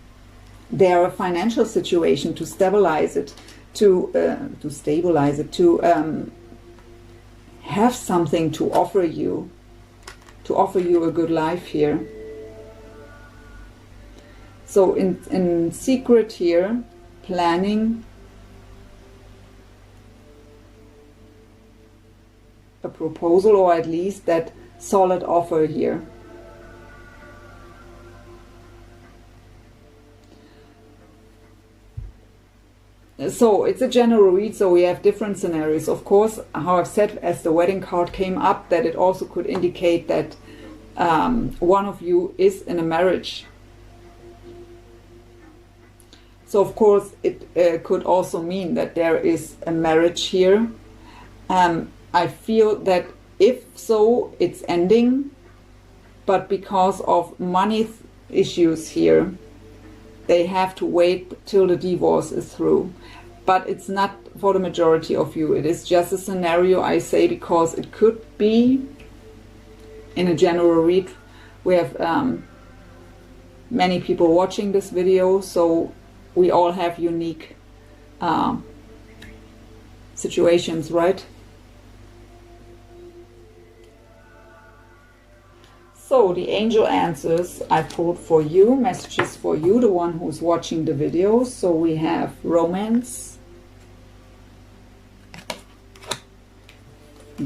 their financial situation to stabilize it, to have something to offer you a good life here. So in secret here, planning a proposal, or at least that solid offer here. So it's a general read, so we have different scenarios. Of course, how I've said, as the wedding card came up, that it also could indicate that one of you is in a marriage. So of course it could also mean that there is a marriage here. I feel that if so, it's ending, but because of money issues here, they have to wait till the divorce is through. But it's not for the majority of you. It is just a scenario I say because it could be in a general read. We have many people watching this video, so we all have unique situations, right? So the angel answers I pulled for you, messages for you, the one who's watching the video. So we have romance,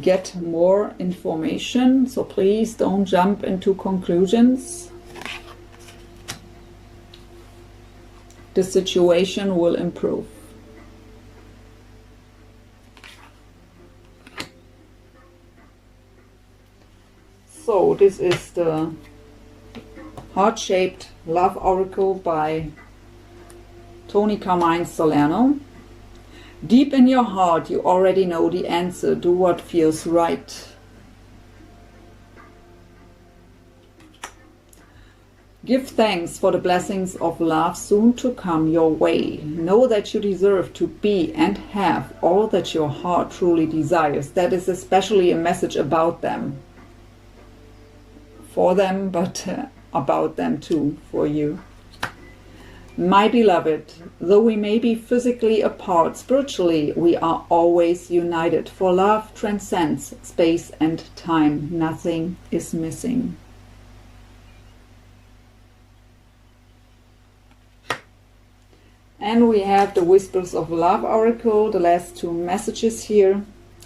get more information, so please don't jump into conclusions. The situation will improve. So this is the Heart-Shaped Love Oracle by Tony Carmine Salerno. Deep in your heart, you already know the answer. Do what feels right. Give thanks for the blessings of love soon to come your way. Know that you deserve to be and have all that your heart truly desires. That is especially a message about them. For them, but about them too, for you. My beloved, though we may be physically apart, spiritually we are always united. For love transcends space and time. Nothing is missing. And we have the Whispers of Love Oracle, the last two messages here.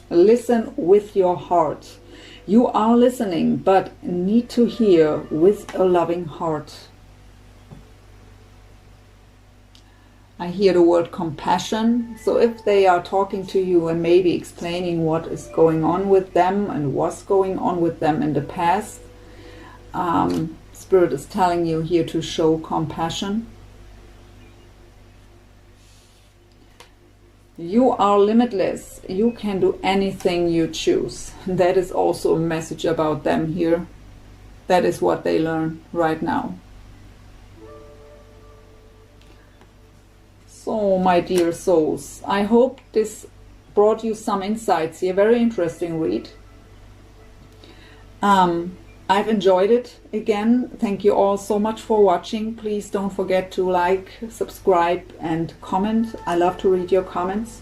Listen with your heart. You are listening, but need to hear with a loving heart. I hear the word compassion. So if they are talking to you and maybe explaining what is going on with them and what's going on with them in the past, Spirit is telling you here to show compassion. You are limitless. You can do anything you choose. That is also a message about them here. That is what they learn right now. So, my dear souls, I hope this brought you some insights here. Very interesting read. I've enjoyed it again. Thank you all so much for watching. Please don't forget to like, subscribe and comment. I love to read your comments.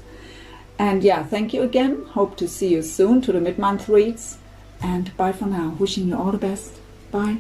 And yeah, thank you again. Hope to see you soon to the mid-month reads. And bye for now. Wishing you all the best. Bye.